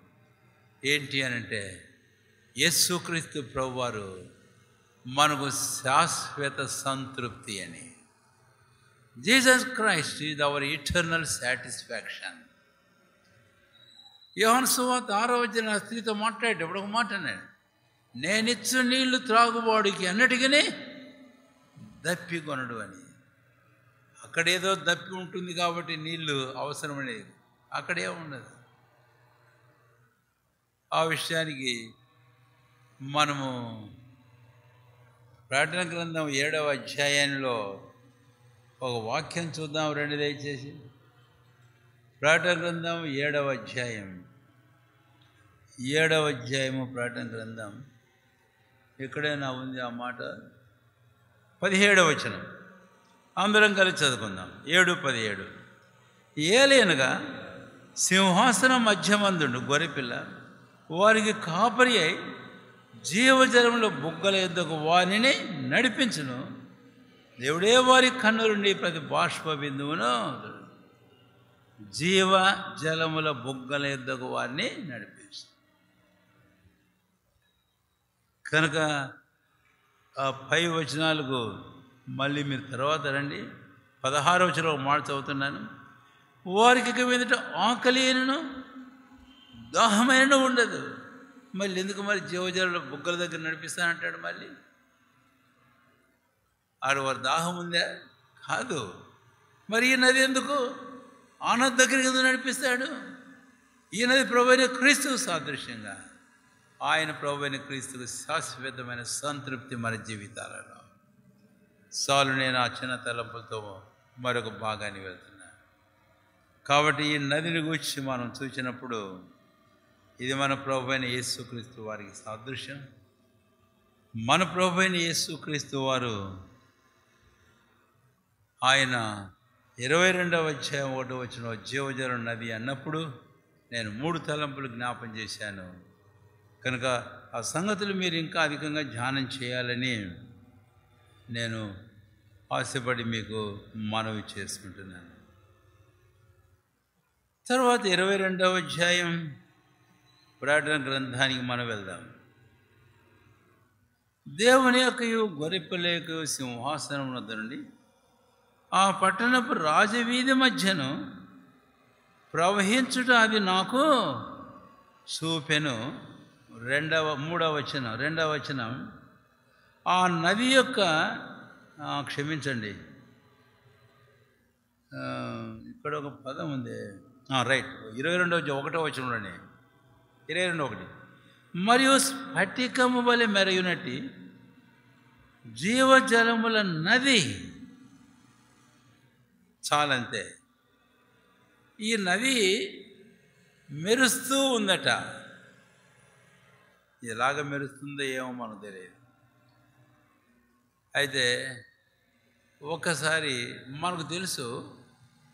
Speaker 1: ఏంటి అనంటే, యేసుక్రీస్తు ప్రభువారు మనకు శాశ్వత సంతృప్తి అని. Jesus Christ is our eternal satisfaction. యోహాను సువార్త 6వ అధ్యాయం స్త్రీతో మాట్లాడేటప్పుడు ఒక మాట అన్నాడు, నేనిచ్చు నీళ్లు త్రాగువాడికి అన్నిటికీ దప్పికొనడు అని. అక్కడేదో దప్పి ఉంటుంది కాబట్టి నీళ్లు అవసరమనేది, అక్కడే ఉండదు. ఆ విషయానికి మనము ప్రకటన గ్రంథం 7వ అధ్యాయంలో ఒక వాక్యం చూద్దాం రండి దయచేసి. ప్రకటన గ్రంథం 7వ అధ్యాయము ప్రకటన గ్రంథం ఎక్కడైనా ఉంది ఆ మాట? 17వ వచనం అందరం కలిసి చదువుకుందాం. 7:17. ఏలయనగా సింహాసనం మధ్యమందుండు గొర్రెపిల్ల వారికి కాపరి అయి జీవజలంలో బుగ్గల యొద్దకు వారిని నడిపించును. దేవుడే వారి కన్నులుండి ప్రతి బాష్ప బిందువును జీవ జలముల బుగ్గల యొద్దకు వారిని నడిపించు. కనుక ఆ 5 వచనాలకు మళ్ళీ మీరు తర్వాత రండి. 16వ వచనం మాట చదువుతున్నాను. వారికి ఇక మీదట ఆకలి అయినను దాహమైనను ఉండదు. మళ్ళీ ఎందుకు మరి జీవజల బుగ్గల దగ్గర నడిపిస్తానంటాడు? మళ్ళీ వారి దాహం ఉందా? కాదు. మరి ఈ నది ఎందుకు ఆ నది దగ్గరికి ఎందుకు నడిపిస్తాడు? ఈ నది ప్రభువైన క్రీస్తుకు సాదృశ్యంగా, ఆయన ప్రభువైన క్రీస్తుకు శాశ్వతమైన సంతృప్తి మన జీవితాలలో. సాలు నేను ఆ చిన్న తలంపులతో మరొక భాగాన్ని వెళ్తున్నాను. కాబట్టి ఈ నదిని గురించి మనం చూసినప్పుడు ఇది మన ప్రభువైన యేసుక్రీస్తు వారికి సాదృశ్యం. మన ప్రభువైన యేసుక్రీస్తు వారు ఆయన 22వ అధ్యాయం 1వ వచనం జీవజలం నది అన్నప్పుడు నేను 3 తలంపులు జ్ఞాపం చేశాను. కనుక ఆ సంగతులు మీరు ఇంకా అధికంగా ధ్యానం చేయాలని నేను ఆశపడి మీకు మనవి చేసుకుంటున్నాను. తర్వాత 22వ అధ్యాయం ప్రకటన గ్రంథానికి మనం వెళ్దాం. దేవుని యొక్క గొర్రెపిల్లకు సింహాసనం వద్ద నుండి ఆ పట్టణపు రాజవీధి మధ్యను ప్రవహించుట అది నాకు చూపెను. 3వ వచనం ఆ నది యొక్క క్షమించండి, ఇక్కడ ఒక పదం ఉంది, రైట్, 1వ వచనంలోనే 22:1 మరియు స్ఫటికము వలె మెరయునట్టి జీవజలముల నది. చాలంతే. ఈ నది మెరుస్తూ ఉందట. ఎలాగ మెరుస్తుందో ఏమో మనకు తెలియదు. అయితే ఒకసారి మనకు తెలుసు,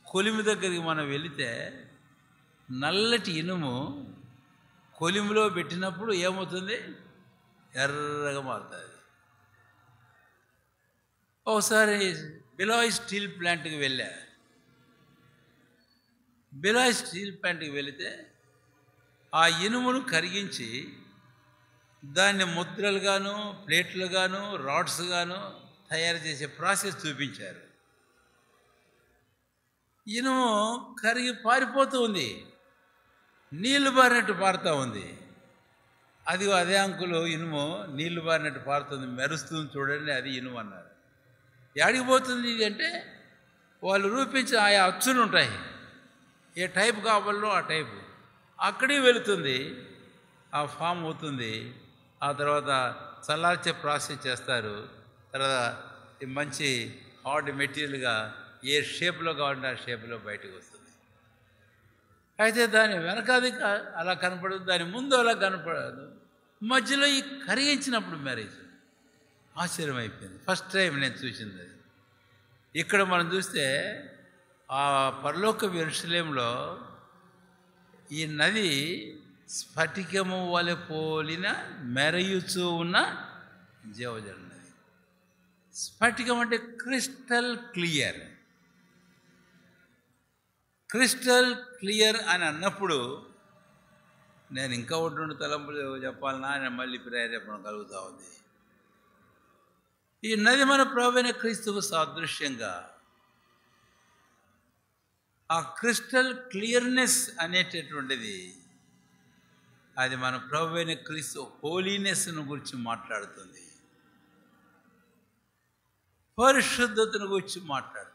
Speaker 1: కొలిమి దగ్గరికి మనం వెళితే నల్లటి ఇనుము కొలిమిలో పెట్టినప్పుడు ఏమవుతుంది? ఎర్రగా మారుతుంది. ఒకసారి బిలాయ్ స్టీల్ ప్లాంట్కి వెళ్ళా. బిలాయ్ స్టీల్ ప్లాంట్కి వెళితే ఆ ఇనుమును కరిగించి దాన్ని ముద్రలుగాను, ప్లేట్లుగాను, రాడ్స్గాను తయారు చేసే ప్రాసెస్ చూపించారు. ఇనుము కరిగి పారిపోతూ ఉంది, నీళ్లు బారినట్టు పారుతూ ఉంది. అదే అంకులు ఇనుము నీళ్లు బారినట్టు పారుతుంది, మెరుస్తుంది చూడండి, అది ఇనుము అన్నారు. ఎక్కడికి పోతుంది ఇది అంటే, వాళ్ళు రూపించి ఆయా అచ్చులు ఉంటాయి, ఏ టైపు కావాలో ఆ టైపు అక్కడికి వెళుతుంది, ఆ ఫామ్ అవుతుంది. ఆ తర్వాత చల్లార్చే ప్రాసెస్ చేస్తారు. తర్వాత మంచి హార్డ్ మెటీరియల్గా ఏ షేప్లో కావాలంటే ఆ షేప్లో బయటకు వస్తుంది. అయితే దాని వెనకాది అలా కనపడదు, దాని ముందు అలా కనపడదు, మధ్యలో ఈ కరిగించినప్పుడు మ్యారేజ్ ఆశ్చర్యం అయిపోయింది. ఫస్ట్ టైం నేను చూసింది అది. ఇక్కడ మనం చూస్తే ఆ పరలోక యెరూషలేములో ఈ నది స్ఫటికము వలె పోలిన మెరయుచూ ఉన్న జీవజల నది. స్ఫటికం అంటే క్రిస్టల్ క్లియర్. క్రిస్టల్ క్లియర్ అని అన్నప్పుడు నేను ఇంకా ఒకటి రెండు తలంపులు చెప్పాలన్నా అని మళ్ళీ ప్రేరేపణ కలుగుతూ ఉంది. ఈ నది మన ప్రభువైన క్రీస్తుకు సాదృశ్యంగా ఆ క్రిస్టల్ క్లియర్నెస్ అనేటటువంటిది అది మన ప్రభువైన క్రీస్తు హోలీనెస్ను గురించి మాట్లాడుతుంది, పరిశుద్ధతను గురించి మాట్లాడుతుంది.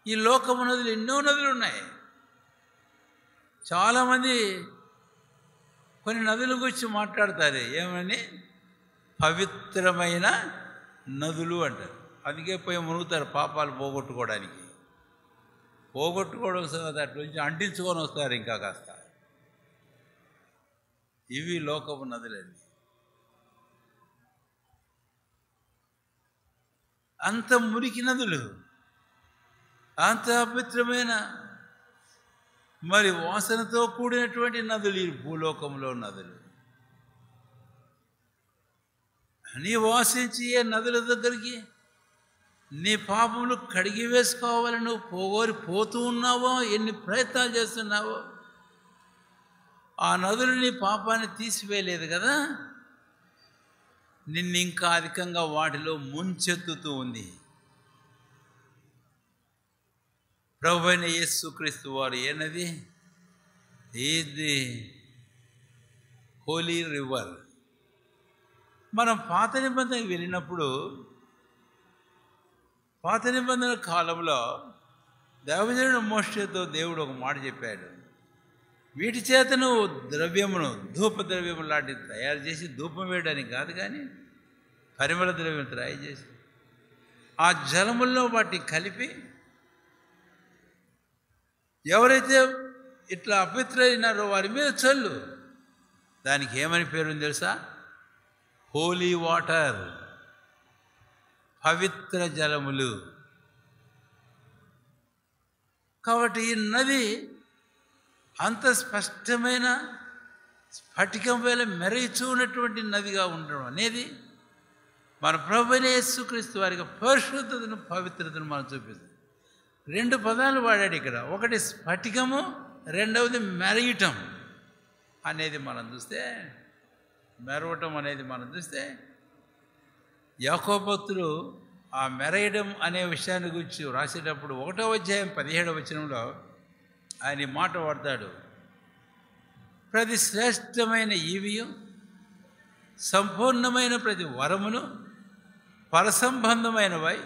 Speaker 1: ఈ లోకము నదులు ఎన్నో నదులు ఉన్నాయి. చాలామంది కొన్ని నదుల గురించి మాట్లాడతారు, ఏమని పవిత్రమైన నదులు అంటారు. అందుకే పోయి మునుగుతారు పాపాలు పోగొట్టుకోవడానికి. పోగొట్టుకోవడం సంగతి అట్ల నుంచి అంటించుకొని వస్తారు ఇంకా కాస్త. ఇవి లోకపు నదులండి. అంత మురికి నదులు, అంత అపవిత్రమైన మరి వాసనతో కూడినటువంటి నదులు ఈ భూలోకంలో నదులు. నీ వాసించి ఏ నదుల దగ్గరికి నీ పాపములు కడిగి వేసుకోవాలని నువ్వు పోతూ ఉన్నావో, ఎన్ని ప్రయత్నాలు చేస్తున్నావో, ఆ నదులు నీ పాపాన్ని తీసివేయలేదు కదా, నిన్ను ఇంకా అధికంగా వాటిలో ముంచెత్తుతూ ఉంది. ప్రభువైన యేసుక్రీస్తు వారు ఏనది? ఇది హోలీ రివర్. మనం పాత నిబంధనకి వెళ్ళినప్పుడు, పాత నిబంధన కాలంలో దైవజనుడు మోషేతో దేవుడు ఒక మాట చెప్పాడు, వీటి చేత నువ్వు ద్రవ్యమును, ధూప ద్రవ్యము లాంటిది తయారు చేసి ధూపం వేయడానికి కాదు, కానీ పరిమళ ద్రవ్యం తయారు చేసి ఆ జలముల్లో వాటిని కలిపి ఎవరైతే ఇట్లా అపవిత్రైనారో వారి మీద చల్లు. దానికి ఏమని పేరుంది తెలుసా? హోలీ వాటర్, పవిత్ర జలములు. కాబట్టి ఈ నది అంత స్పష్టమైన స్ఫటికం వేళ మెరయిచూనటువంటి నదిగా ఉండడం అనేది మన ప్రభువైన యేసుక్రీస్తు వారికి పరిశుద్ధతను, పవిత్రతను మనం చూపిస్తుంది. రెండు పదాలు వాడాడు ఇక్కడ. ఒకటి స్ఫటికము, రెండవది మెరయటం అనేది మనం చూస్తే, మెరవటం అనేది మనం చూస్తే యాకోబు భక్తుడు ఆ మెరయడం అనే విషయాన్ని గురించి రాసేటప్పుడు 1వ అధ్యాయం 17వ వచనంలో ఆయన ఈ మాట వాడతాడు, ప్రతి శ్రేష్టమైన ఈవియు సంపూర్ణమైన ప్రతి వరమును పరసంబంధమైనవై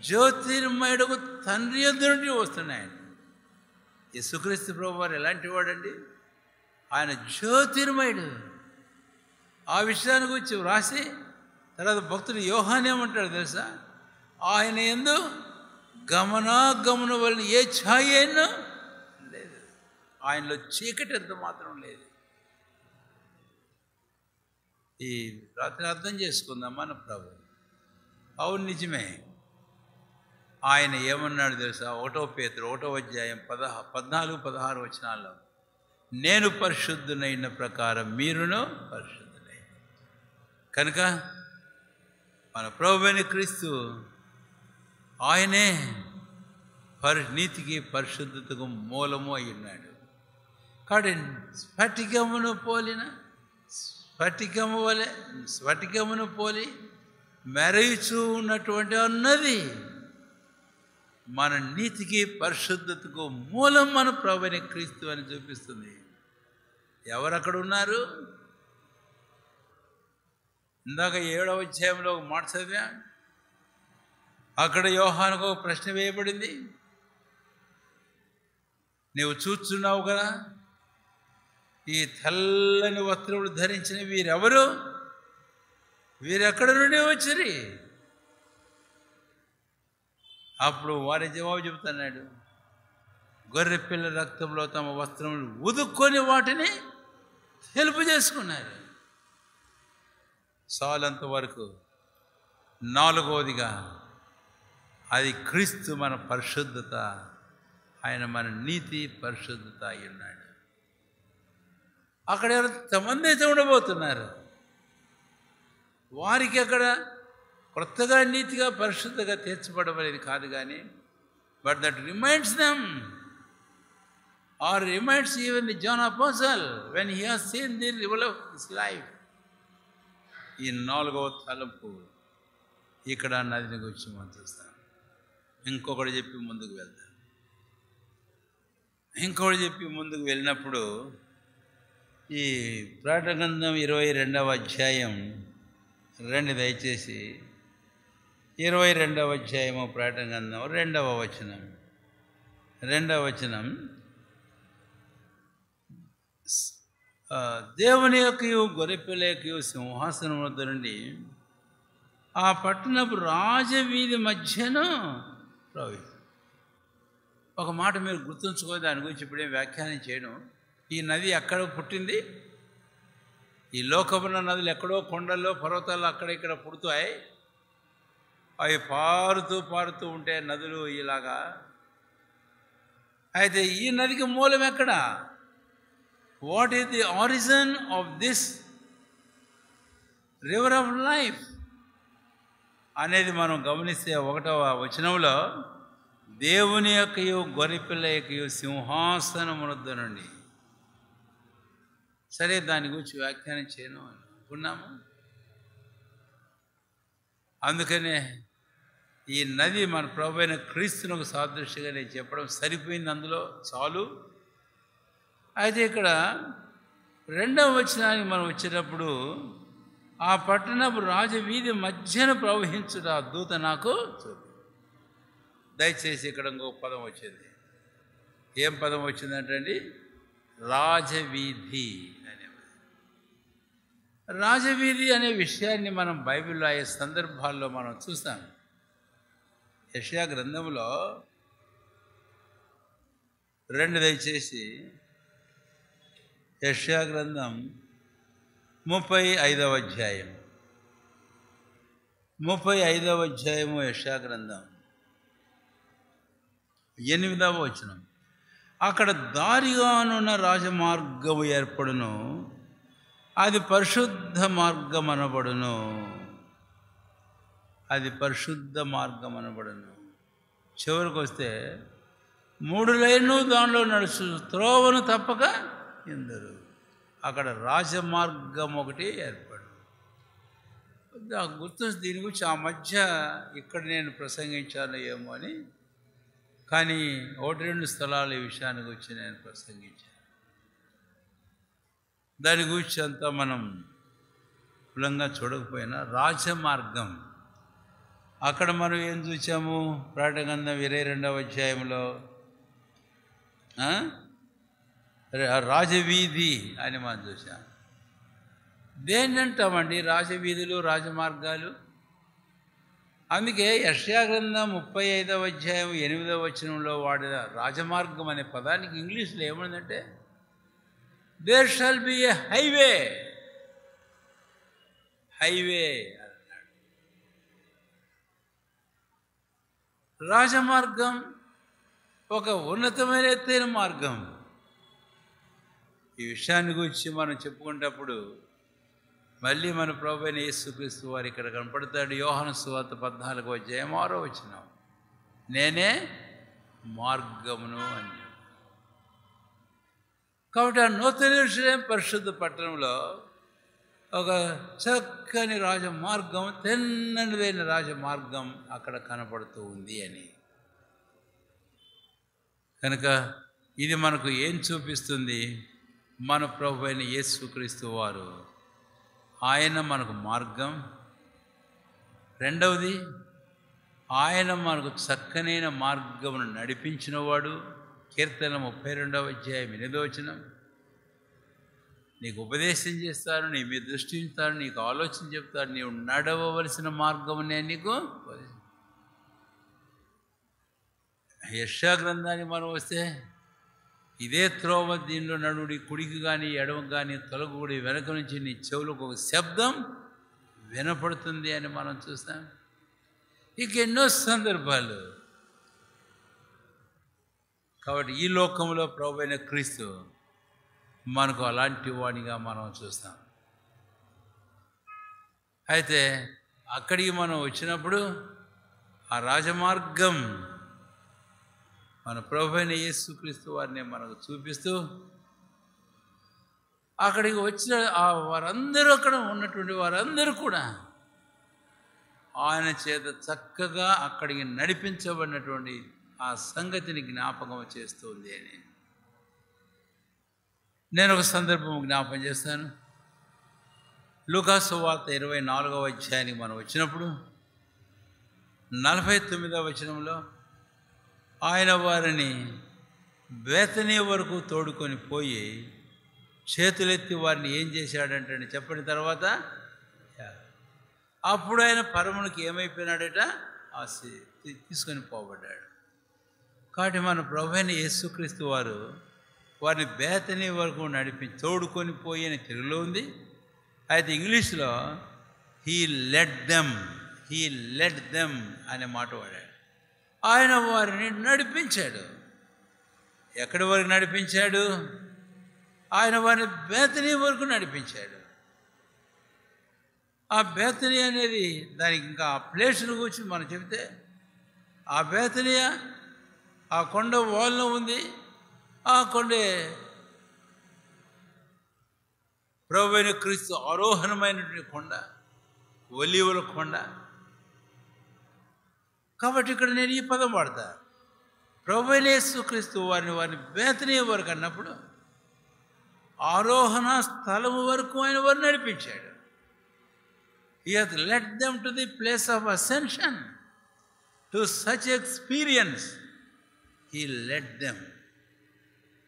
Speaker 1: జ్యోతిర్మయుడుకు తండ్రి యొద్ద నుండి వస్తున్నాయండి. యేసుక్రీస్తు ప్రభువు వారు ఎలాంటి వాడండి? ఆయన జ్యోతిర్మయుడు. ఆ విషయాన్ని గురించి వ్రాసి తర్వాత భక్తుడు యోహాను ఏమంటాడు తెలుసా? ఆయన యందు గమనాగమన వలన ఏ ఛాయ అయినా లేదు, ఆయనలో చీకటి ఎంత మాత్రం లేదు. ఈ రాత్రి అర్థం చేసుకుందాం మన ప్రభు. అవును, నిజమే. ఆయన ఏమన్నాడు తెలుసా? 1వ పేతురు 1వ అధ్యాయం 14-16 వచనాల్లో, నేను పరిశుద్ధునైన ప్రకారం మీరును పరిశుద్ధులై. కనుక మన ప్రభువైన క్రీస్తు ఆయనే నీతికి పరిశుద్ధతకు మూలము అయి ఉన్నాడు. కాబట్టి స్ఫటికమును పోలి మెరయిచూ ఉన్నటువంటి అన్నది మన నీతికి పరిశుద్ధతకు మూలం మన ప్రభువైన క్రీస్తు అని చూపిస్తుంది. ఎవరు అక్కడ ఉన్నారు? ఇందాక 7వ అధ్యాయంలో ఒక మాట చదివా. అక్కడ యోహానుకు ఒక ప్రశ్న వేయబడింది. నీవు చూస్తున్నావు కదా, ఈ తెల్లని వస్త్రములు ధరించిన వీరెవరు? వీరెక్కడ నుండి వచ్చిరి? అప్పుడు వారి జవాబు చెబుతున్నాడు, గొర్రెపిల్ల రక్తంలో తమ వస్త్రములు ఉదుక్కొని వాటిని తెలుపు చేసుకున్నారు. సాలంత వరకు. 4వదిగా అది క్రీస్తు మన పరిశుద్ధత, ఆయన మన నీతి పరిశుద్ధత అయి ఉన్నాడు. అక్కడ ఎంతమంది అయితే ఉండబోతున్నారు, వారికి అక్కడ కొత్తగా నీతిగా పరిశుద్ధంగా తీర్చబడమనేది కాదు కానీ, but that reminds them are reminds even the John apostle when he has seen the reveal of his life. ఈ 4వ తలంపు ఇక్కడ నదిని గురించి మనం చూస్తాం. ఇంకొకటి చెప్పి ముందుకు వెళ్తాం. ఇంకొకటి చెప్పి ముందుకు వెళ్ళినప్పుడు ఈ ప్రకటన గ్రంథం 22వ అధ్యాయం రండి దయచేసి. 22వ అధ్యాయము ప్రకటన గ్రంథం 2వ వచనం. 2వ వచనం, దేవుని యొక్కయు గొర్రెపిల్ల యొక్కయు సింహాసనం వద్ద నుండి ఆ పట్టణపు రాజవీధి మధ్యను ప్రవేశం. ఒక మాట మీరు గుర్తుంచుకొని దాని గురించి ఇప్పుడే వ్యాఖ్యానం చేయడం. ఈ నది ఎక్కడ పుట్టింది? ఈ లోకమున్న నదులు ఎక్కడో కొండల్లో పర్వతాల్లో అక్కడ ఇక్కడ పుడుతాయి. అవి పారుతూ ఉంటే నదులు ఇలాగా. అయితే ఈ నదికి మూలం ఎక్కడ? What is the origin of this river of life అనేది మనం గమనిస్తే 1వ వచనంలో దేవుని యొక్కయు గొర్రెపిల్ల యొక్కయు సింహాసనమునొద్ద నుండి. సరే, దాని గురించి వ్యాఖ్యానం చేయను అనుకున్నాము. అందుకనే ఈ నది మన ప్రభువైన క్రీస్తునకు సాదృశ్యంగా నేను చెప్పడం సరిపోయింది, అందులో చాలు. అయితే ఇక్కడ 2వ వచనానికి మనం వచ్చేటప్పుడు ఆ పట్టణపు రాజవీధి మధ్యన ప్రవహించుట ఆ దూత నాకు చూపి. దయచేసి ఇక్కడ ఇంకొక పదం వచ్చింది. ఏం పదం వచ్చిందంటండి? రాజవీధి అనే. రాజవీధి అనే విషయాన్ని మనం బైబిల్లో అయ్యే సందర్భాల్లో మనం చూస్తాం. యెషయా గ్రంథంలో దయచేసి యెషయా గ్రంథం 35వ అధ్యాయం. 35వ అధ్యాయము యెషయా గ్రంథం 8వ వచనం. అక్కడ దారిగానున్న రాజమార్గము ఏర్పడును, అది పరిశుద్ధ మార్గం అనబడును. అది పరిశుద్ధ మార్గం అనబడును. చివరికి వస్తే 3 లైన్లు దానిలో నడుచు త్రోవను తప్పక ఎందరు. అక్కడ రాజమార్గం ఒకటి ఏర్పడు. గుర్తు దీని గురించి ఆ మధ్య ఇక్కడ నేను ప్రసంగించాను ఏమో అని, కానీ 1-2 స్థలాలు ఈ విషయాన్ని గురించి నేను ప్రసంగించాను. దాని గురించి అంతా మనం కులంగా చూడకపోయినా రాజమార్గం అక్కడ మనం ఏం చూసాము? ప్రకటన గ్రంథం 22వ అధ్యాయంలో రాజవీధి అని మనం చూసాం. దేన్ని అంటామండి రాజవీధులు, రాజమార్గాలు? అందుకే యెషయా గ్రంథం 35వ అధ్యాయం 8వ వచనంలో వాడిన రాజమార్గం అనే పదానికి ఇంగ్లీష్లో ఏముందంటే there shall be a highway. Highway అన్నాడు. రాజమార్గం ఒక ఉన్నతమైన ఎత్తైన మార్గం. ఈ విషయాన్ని గురించి మనం చెప్పుకునేటప్పుడు మళ్ళీ మన ప్రభువైన యేసుక్రీస్తు వారు ఇక్కడ కనపడతాడు. యోహాను సువార్త 14వ అధ్యాయం 6వ వచనం, నేనే మార్గమును అని. కాబట్టి ఆ నూతన యెరూషలేము పరిశుద్ధ పట్టణంలో ఒక చక్కని రాజమార్గం, తెన్ననిదైన రాజమార్గం అక్కడ కనపడుతూ ఉంది అని. కనుక ఇది మనకు ఏం చూపిస్తుంది? మన ప్రభు అయిన యేసుక్రీస్తు వారు, ఆయన మనకు మార్గం. రెండవది, ఆయన మనకు చక్కనైన మార్గమును నడిపించినవాడు. కీర్తన 32వ అధ్యాయం 8వ వచనం, నీకు ఉపదేశం చేస్తాను, నీ మీద దృష్టి ఉంచుతాను, నీకు ఆలోచన చెప్తాను, నీవు నడవవలసిన మార్గము నేను నీకు. యెషయా గ్రంథాన్ని మనం వస్తే, ఇదే త్రోవ, దీనిలో నడువుడి, కుడికి కానీ ఎడమకు కానీ తొలగుడి, వెనక నుంచి నీ చెవులకు ఒక శబ్దం వినపడుతుంది అని మనం చూస్తాం. ఇక ఎన్నో సందర్భాలు. కాబట్టి ఈ లోకంలో ప్రభు అయిన క్రీస్తు మనకు అలాంటి వాడిగా మనం చూస్తాం. అయితే అక్కడికి మనం వచ్చినప్పుడు ఆ రాజమార్గం మన ప్రభు అయిన యేసుక్రీస్తు వారిని మనకు చూపిస్తూ, అక్కడికి వచ్చిన వారందరూ, అక్కడ ఉన్నటువంటి వారందరూ కూడా ఆయన చేత చక్కగా అక్కడికి నడిపించబడినటువంటి ఆ సంగతిని జ్ఞాపకం చేస్తుంది అని నేను ఒక సందర్భం జ్ఞాపకం చేస్తాను. లూకా సువార్త 24వ అధ్యాయానికి మనం వచ్చినప్పుడు 49వ వచనంలో, ఆయన వారిని బేతనీ వరకు తోడుకొని పోయి చేతులెత్తి వారిని ఏం చేశాడంటే చెప్పిన తర్వాత, అప్పుడు ఆయన పరమునికి ఏమైపోయినాడట? తీసుకొని పోబడ్డాడు. కాబట్టి మన ప్రభు అయిన యేసుక్రీస్తు వారు వారిని బేతనీ వరకు తోడుకొని పోయి అని తెలుగులో ఉంది. అయితే ఇంగ్లీష్లో హీ లెడ్ దెమ్ అనే మాట వాడాడు. ఆయన వారిని నడిపించాడు. ఎక్కడి వరకు నడిపించాడు? ఆయన వారిని బేతనీ వరకు నడిపించాడు. ఆ బేతనీ అనేది, దానికి ఇంకా ఆ ప్లేస్ను గురించి మనం చెబితే, ఆ బేతనియా ఆ కొండ వాల్లో ఉంది. ఆ కొండే ప్రభు అయిన క్రీస్తు ఆరోహణమైనటువంటి కొండ, ఒలీవల కొండ. కాబట్టి ఇక్కడ నేను ఈ పదం వాడతా, ప్రభు అయిన యేసుక్రీస్తు వారిని బేతనీ వరకు అన్నప్పుడు ఆరోహణ స్థలము వరకు ఆయన వారిని నడిపించాడు. He has led them to the place of ascension. To such experience, He led them.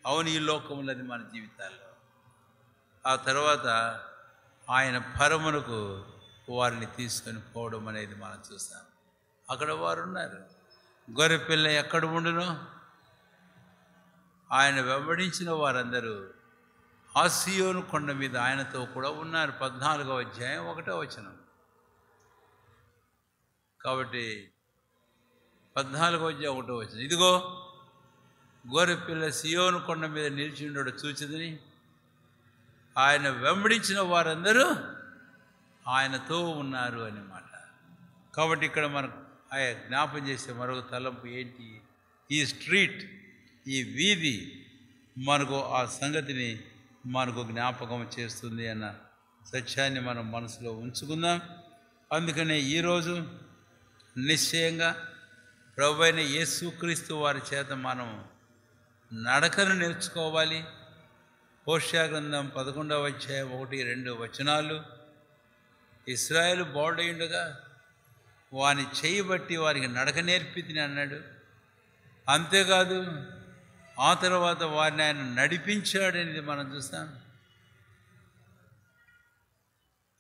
Speaker 1: అవును, ఈ లోకములది మన జీవితాల్లో. ఆ తర్వాత ఆయన పరమునకు వారిని తీసుకొని పోవడం అనేది మనం చూస్తాం. అక్కడ వారు ఉన్నారు. గొర్రెపిల్ల ఎక్కడ ఉండునో ఆయన వెంబడించిన వారందరూ ఆ సీయోను కొండ మీద ఆయనతో కూడా ఉన్నారు. 14వ అధ్యాయం 1వ వచనం. కాబట్టి 14వ అధ్యాయం 1వ వచనం, ఇదిగో గొర్రెపిల్ల సీయోను కొండ మీద నిలిచి ఉండడు చూచిదని, ఆయన వెంబడించిన వారందరూ ఆయనతో ఉన్నారు అన్నమాట. కాబట్టి ఇక్కడ మనకు ఆయన జ్ఞాపం చేసే మరొక తలంపు ఏంటి? ఈ స్ట్రీట్, ఈ వీధి మనకు ఆ సంగతిని మనకు జ్ఞాపకం చేస్తుంది అన్న సత్యాన్ని మనం మనసులో ఉంచుకుందాం. అందుకనే ఈరోజు నిశ్చయంగా ప్రభు అయిన యేసుక్రీస్తు వారి చేత మనం నడకను నేర్చుకోవాలి. హోషేయ గ్రంథం 11వ అధ్యాయం 1-2 వచనాలు, ఇశ్రాయేలు బోల్డయుండగా వాని చేయబట్టి వారికి నడక నేర్పితిని అన్నాడు. అంతేకాదు ఆ తర్వాత వారిని ఆయన నడిపించాడనేది మనం చూస్తాం.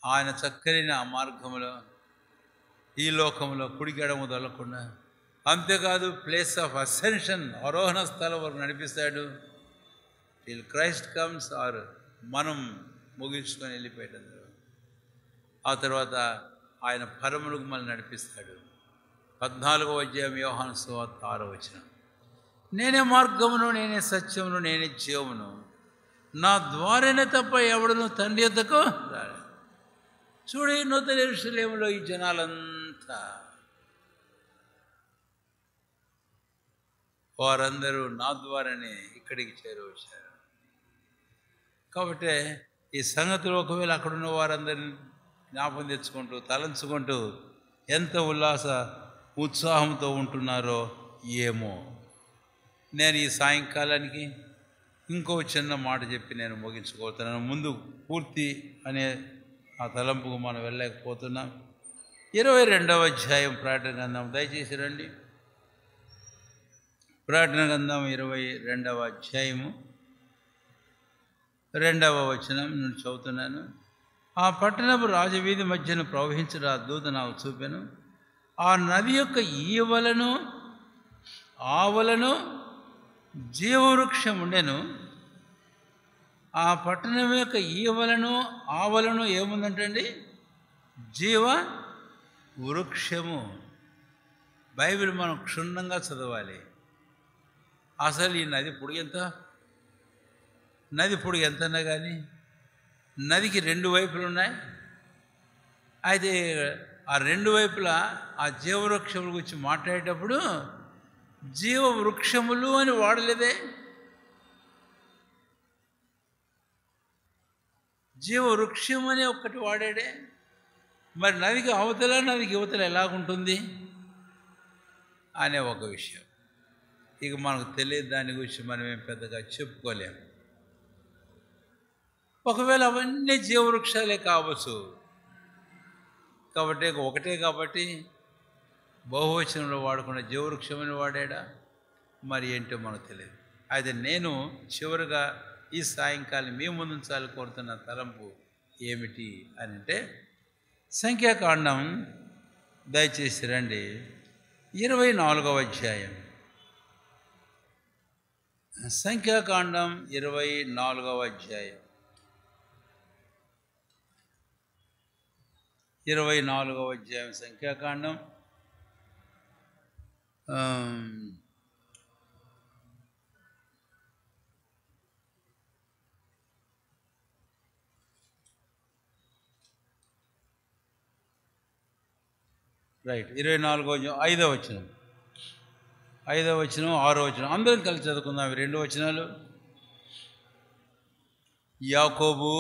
Speaker 1: ఆయన చక్కని ఆ మార్గంలో ఈ లోకంలో కుడికెడము దొరకకుండా, అంతేకాదు ప్లేస్ ఆఫ్ అసెన్షన్, ఆరోహణ స్థలం వరకు నడిపిస్తాడు. టిల్ క్రైస్ట్ కమ్స్, ఆర్ మనం ముగించుకొని వెళ్ళిపోయాడు. ఆ తర్వాత ఆయన పరములకు మనల్ని నడిపిస్తాడు. 14వ అధ్యాయం యోహాను సువార్త 6వ వచనం, నేనే మార్గమును, నేనే సత్యమును, నేనే జీవమును, నా ద్వారానే తప్ప ఎవడును తండ్రి యొద్దకు రాడు. చూడు, నూతన యెరూషలేములో ఈ జనాలంతా వారందరూ నా ద్వారానే ఇక్కడికి చేరవచ్చారు. కాబట్టి ఈ సంగతులు ఒకవేళ అక్కడున్న వారందరినీ జ్ఞాపకం తెచ్చుకుంటూ తలంచుకుంటూ ఎంత ఉల్లాస ఉత్సాహంతో ఉంటున్నారో ఏమో. నేను ఈ సాయంకాలానికి ఇంకో చిన్న మాట చెప్పి నేను ముగించుకోతున్నాను. ముందు పూర్తి అనే ఆ తలంపుకు మనం వెళ్ళలేకపోతున్నాం. 22వ అధ్యాయం ప్రకటన గ్రంథం, దయచేసి రండి. ప్రకటన గ్రంథం 22వ అధ్యాయము 2వ వచనం నేను చదువుతున్నాను. ఆ పట్టణపు రాజవీధి మధ్యన ప్రవహించిన ఆ దూత నాకు చూపాను. ఆ నది యొక్క ఈవలను ఆవలను జీవవృక్షం ఉండెను. ఆ పట్టణం యొక్క ఈవలను ఆవలను ఏముందంటండి? జీవ వృక్షము. బైబిల్ మనం క్షుణ్ణంగా చదవాలి. అసలు ఈ నది పొడుగు ఎంతన్నా కానీ నదికి 2 వైపులు ఉన్నాయి. అయితే ఆ 2 వైపులా ఆ జీవవృక్షముల గురించి మాట్లాడేటప్పుడు జీవవృక్షములు అని వాడలేదే. జీవవృక్షం అని ఒక్కటి వాడాడే. మరి నదికి అవతల నదికి యువతల ఎలాగుంటుంది అనే ఒక విషయం. ఇక మనకు తెలియదు, దాని గురించి మనం ఏం పెద్దగా చెప్పుకోలేము. ఒకవేళ అవన్నీ జీవవృక్షాలే కావచ్చు కాబట్టి ఒకటే కాబట్టి బహువచనంలో వాడుకున్న జీవవృక్షమని వాడాడా మరి ఏంటో మనకు తెలియదు. అయితే నేను చివరిగా ఈ సాయంకాలం మీ ముందుంచాలి కోరుతున్న తలంపు ఏమిటి అని అంటే, సంఖ్యాకాండం దయచేసి రండి, 24వ అధ్యాయం. సంఖ్యాకాండం 24వ అధ్యాయం. 24వ అధ్యాయం సంఖ్యాకాండం. రైట్, 24వ అధ్యాయం 5వ వచనం, 5వ వచనం, 6వ వచనం అందరం కలిసి చదువుకుందాం. 2 వచనాలు. యాకోబు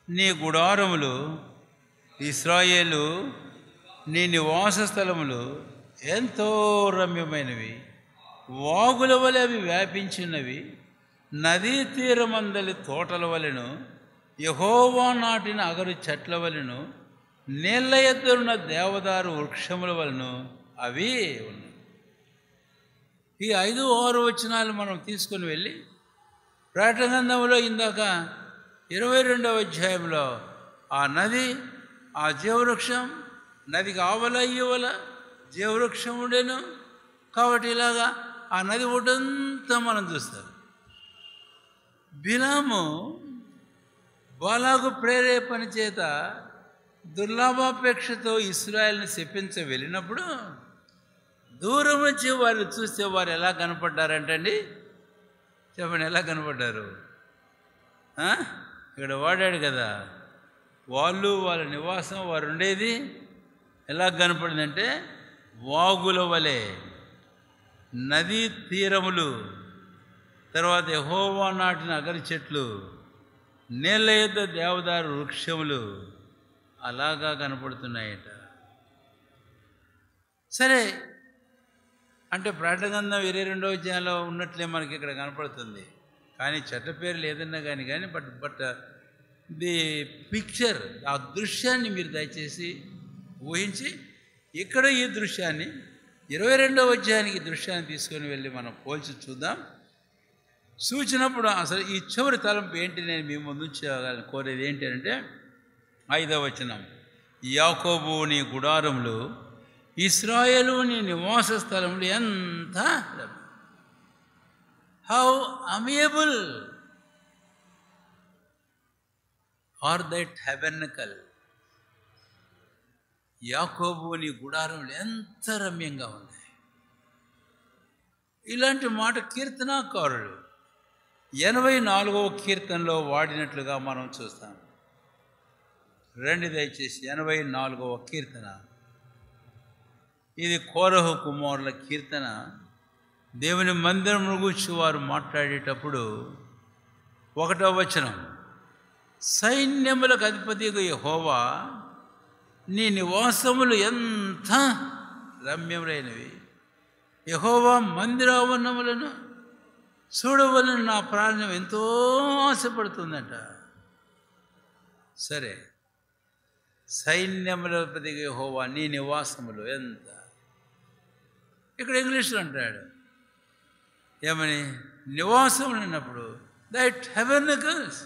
Speaker 1: నీ గుడారములు, ఇశ్రాయేలు నీ నివాస స్థలములు ఎంతో రమ్యమైనవి, వాగుల వలె అవి వ్యాపించినవి, నదీ తీరమందలి తోటల వలెను, యెహోవా నాటిన అగరు చెట్ల వలెను, నీళ్ళ ఎద్దరున్న దేవదారు వృక్షముల వలన అవి ఉన్నాయి. ఈ 5, 6 వచనాలు మనం తీసుకొని వెళ్ళి ప్రకటన గ్రంథంలో ఇందాక 22వ అధ్యాయంలో ఆ నది, ఆ జీవవృక్షం, నదికి ఆవల ఇవల జీవవృక్షం ఉండేను. కాబట్టి ఇలాగా ఆ నది ఒడ్డంతా మనం చూస్తాం. బిలాము బాలాకు ప్రేరేపణ చేత దుర్లాభాపేక్షతో ఇశ్రాయేల్ని శపించ వెళ్ళినప్పుడు దూరం నుంచి వారిని చూస్తే వారు ఎలా కనపడ్డారంటండి? చెప్పండి, ఎలా కనపడ్డారు? ఇక్కడ వాడాడు కదా, వాళ్ళు వాళ్ళ నివాసం వారు ఉండేది ఎలా కనపడిందంటే వాగుల వలె, నదీ తీరములు, తర్వాత యెహోవా నాటిన అగరి చెట్లు, నీళ్ళ యొద్ద దేవదారు వృక్షములు అలాగా కనపడుతున్నాయట. సరే, అంటే ప్రకటన గ్రంథం 22వ అధ్యాయంలో ఉన్నట్లే మనకి ఇక్కడ కనపడుతుంది. కానీ చెట్ల పేర్లు ఏదన్నా కానీ బట్ ది పిక్చర్, ఆ దృశ్యాన్ని మీరు దయచేసి ఊహించి ఇక్కడ ఈ దృశ్యాన్ని 22వ అధ్యాయానికి దృశ్యాన్ని తీసుకొని వెళ్ళి మనం పోల్చి చూద్దాం. చూచినప్పుడు అసలు ఈ చివరి తలంపు ఏంటి నేను మీ ముందు కోరేది ఏంటి అంటే 5వ వచనం. యాకోబు నీ గుడారములు, ఇశ్రాయేలు నీ నివాస స్థలములు ఎంత హౌ అమియబుల్ ఆర్ దై టాబెర్నకల్. యాకోబు నీ గుడారములు ఎంత రమ్యంగా ఉన్నాయి. ఇలాంటి మాట కీర్తనాకారుడు 84వ కీర్తనలో వాడినట్లుగా మనం చూస్తాం. రండి దయచేసి 84వ కీర్తన. ఇది కోరహు కుమారుల కీర్తన. దేవుని మందిరం గురించి వారు మాట్లాడేటప్పుడు 1వ వచనం, సైన్యములకు అధిపతిగా యెహోవా నీ నివాసములు ఎంత రమ్యములైనవి, యెహోవా మందిరావరణములను చూడవలని నా ప్రాణం ఎంతో ఆశపడుతుందట. సరే, సైన్యములపతి యెహోవా నీ నివాసములు ఎంత. ఇక్కడ ఇంగ్లీష్లో అంటాడు ఏమని, నివాసములు అన్నప్పుడు దట్ హెవెర్నకల్స్,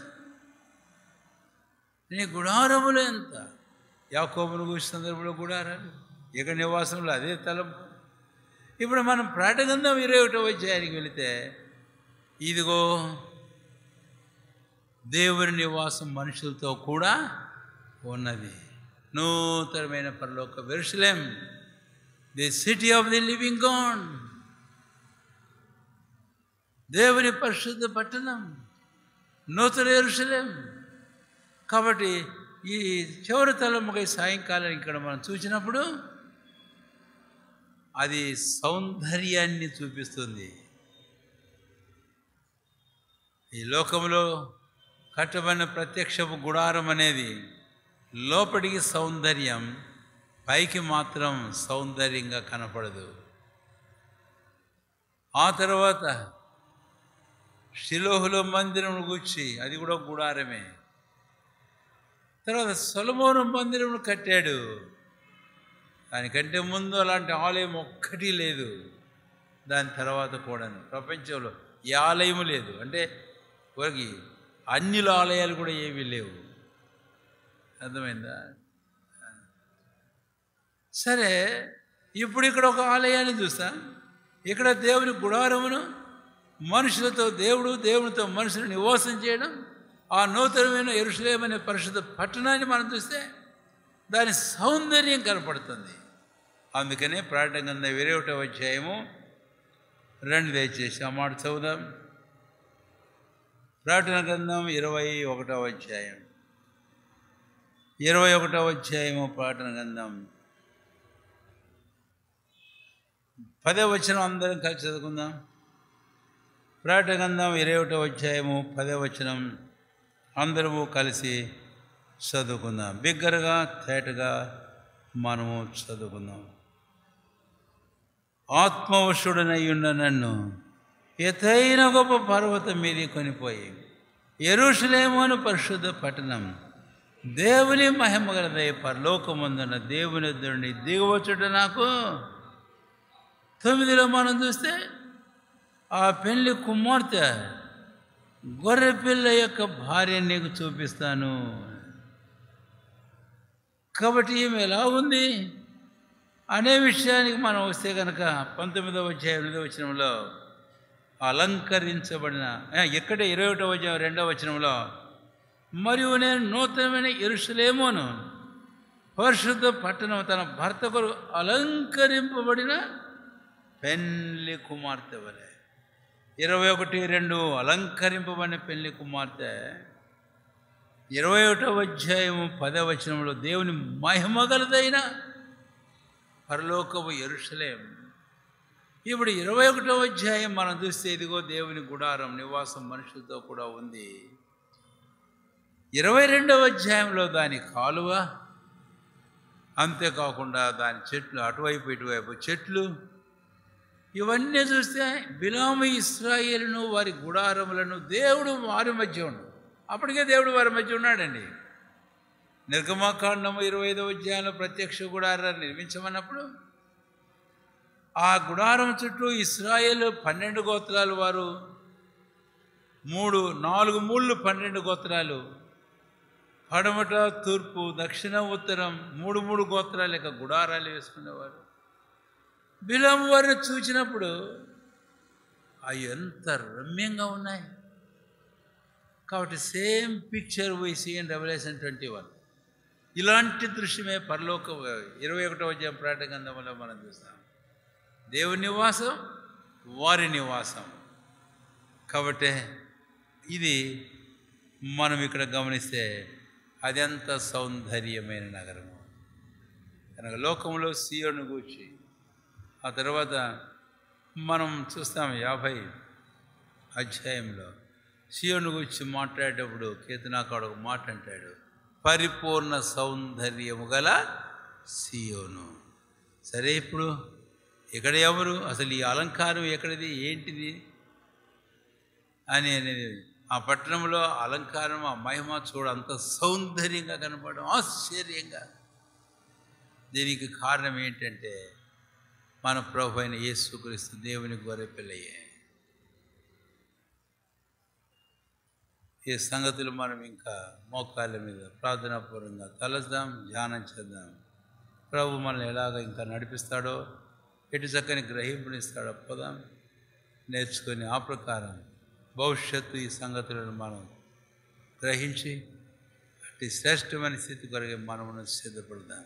Speaker 1: నీ గుడారములు ఎంత. యాకోబును గురించి సందర్భంలో గుడారాలు, ఇక నివాసంలో అదే తలంపు. ఇప్పుడు మనం ప్రకటన 21వ అధ్యాయానికి వెళితే ఇదిగో దేవుని నివాసం మనుషులతో కూడా ఉన్నది. నూతనమైన పరలోక యెరూషలేం, the city of the living God, దేవుని పరిశుద్ధ పట్టణం, నూతన యెరూషలేం. కాబట్టి ఈ చివరి తలముగా సాయంకాలం ఇక్కడ మనం చూసినప్పుడు అది సౌందర్యాన్ని చూపిస్తుంది. ఈ లోకంలో కట్టబడిన ప్రత్యక్షపు గుడారం అనేది లోపలికి సౌందర్యం, పైకి మాత్రం సౌందర్యంగా కనపడదు. ఆ తర్వాత షిలోహులో మందిరం గూర్చి, అది కూడా గుడారమే. తర్వాత సొలొమోను మందిరం కట్టాడు. దానికంటే ముందు అలాంటి ఆలయం ఒక్కటి లేదు. దాని తర్వాత కూడా ప్రపంచంలో ఏ ఆలయము లేదు. అంటే వారికి అన్ని ఆలయాలు కూడా ఏమీ లేవు. అర్థమైందా? సరే, ఇప్పుడు ఇక్కడ ఒక ఆలయాన్ని చూస్తాం. ఇక్కడ దేవుని గుడారమును, మనుషులతో దేవునితో మనుషులు నివాసం చేయడం, ఆ నూతనమైన యెరూషలేము అనే పరిశుద్ధ పట్టణాన్ని మనం చూస్తే దాని సౌందర్యం కనపడుతుంది. అందుకనే ప్రకటన గ్రంథం 21వ అధ్యాయము 2 దయచేసి ఆ మాట చదువుదాం. ప్రకటన గ్రంథం 21వ అధ్యాయం 21వ అధ్యాయము ప్రకటన గ్రంథం 10వ వచనం అందరం కలిసి చదువుకుందాం. ప్రకటన గ్రంథం 21వ అధ్యాయము 10వ వచనం అందరము కలిసి చదువుకుందాం. బిగ్గరగా తేటగా మనము చదువుకుందాం. ఆత్మవశుడనై ఉన్న నన్ను ఎత్తైన గొప్ప పర్వతం మీది కొనిపోయి యెరూషలేము అను పరిశుద్ధ పట్టణం, దేవుని మహిమ గలదై పరలోకమందున దేవుని నుండి దిగవచ్చుట నాకు. 9లో మనం చూస్తే ఆ పెళ్లి కుమార్తె గొర్రెపిల్ల యొక్క భార్య నీకు చూపిస్తాను. కాబట్టి ఈమె ఎలా ఉంది అనే విషయానికి మనం వస్తే కనుక 19వ అధ్యాయం 8వ వచనంలో అలంకరించబడిన, ఇక్కడ 21వ అధ్యాయం 2వ వచనంలో మరియు నేను నూతనమైన యెరూషలేమును పరిశుద్ధ పట్టణం తన భర్త కొరకు అలంకరింపబడిన పెళ్లి కుమార్తె వలె. 21:2 అలంకరింపబడిన పెళ్లి కుమార్తె. 21వ అధ్యాయము 10వ వచనంలో దేవుని మహిమ గలదైన పరలోకపు యెరూషలేం. ఇప్పుడు 21వ అధ్యాయం మనం చూస్తే ఇదిగో దేవుని గుడారం, నివాసం మనుషులతో కూడా ఉంది. 22వ అధ్యాయంలో దాని కాలువ, అంతేకాకుండా దాని చెట్లు, అటువైపు ఇటువైపు చెట్లు, ఇవన్నీ చూస్తే బిలాము ఇశ్రాయేలును వారి గుడారములను దేవుడు వారి మధ్య ఉన్నాడు. అప్పటికే దేవుడు వారి మధ్య ఉన్నాడండి. నిర్గమకాండము 25వ అధ్యాయంలో ప్రత్యక్ష గుడారాన్ని నిర్మించమన్నప్పుడు ఆ గుడారం చుట్టూ ఇశ్రాయేలు 12 గోత్రాలు వారు, 4 మూళ్ళు 12 గోత్రాలు, పడమట తూర్పు దక్షిణ ఉత్తరం 3 గోత్రాలు యొక్క గుడారాలు వేసుకునేవారు. బిలాము వారిని చూచినప్పుడు అవి ఎంత రమ్యంగా ఉన్నాయి. కాబట్టి same picture we see in revolution 21. ఇలాంటి దృశ్యమే పరలోక 21వ అధ్యాయం ప్రకటన గ్రంథంలో మనం చూస్తాం. దేవుని నివాసం, వారి నివాసం. కాబట్టి ఇది మనం ఇక్కడ గమనిస్తే అది ఎంత సౌందర్యమైన నగరము. కనుక లోకంలో సీయోను గూర్చి, ఆ తర్వాత మనం చూస్తాం 50 అధ్యాయంలో సీయోను గురించి మాట్లాడేటప్పుడు కీర్తనాకారుడు ఒక మాట అంటాడు, పరిపూర్ణ సౌందర్యము గల సీయోను. సరే, ఇప్పుడు ఇక్కడ ఎవరు, అసలు ఈ అలంకారం ఎక్కడిది, ఏంటిది అనేది. ఆ పట్టణంలో అలంకారం, ఆ మహిమ చూడ అంత సౌందర్యంగా కనపడడం, ఆశ్చర్యంగా. దీనికి కారణం ఏంటంటే మన ప్రభు అయిన యేసుక్రీస్తు దేవుని గొర్రెపిల్లయే. ఈ సంగతులు మనం ఇంకా మోకాళ్ళ మీద ప్రార్థనాపూర్వకంగా తలద్దాం, ధ్యానం చేద్దాం. ప్రభు మనల్ని ఎలాగ ఇంకా నడిపిస్తాడో, ఎటు చక్కని గ్రహింపునిస్తాడో పోదాం, నేర్చుకొని ఆ ప్రకారం భవిష్యత్తు ఈ సంగతులను మనం గ్రహించి అతి శ్రేష్టమైన స్థితి కొరకు మనమును సిద్ధపడదాం.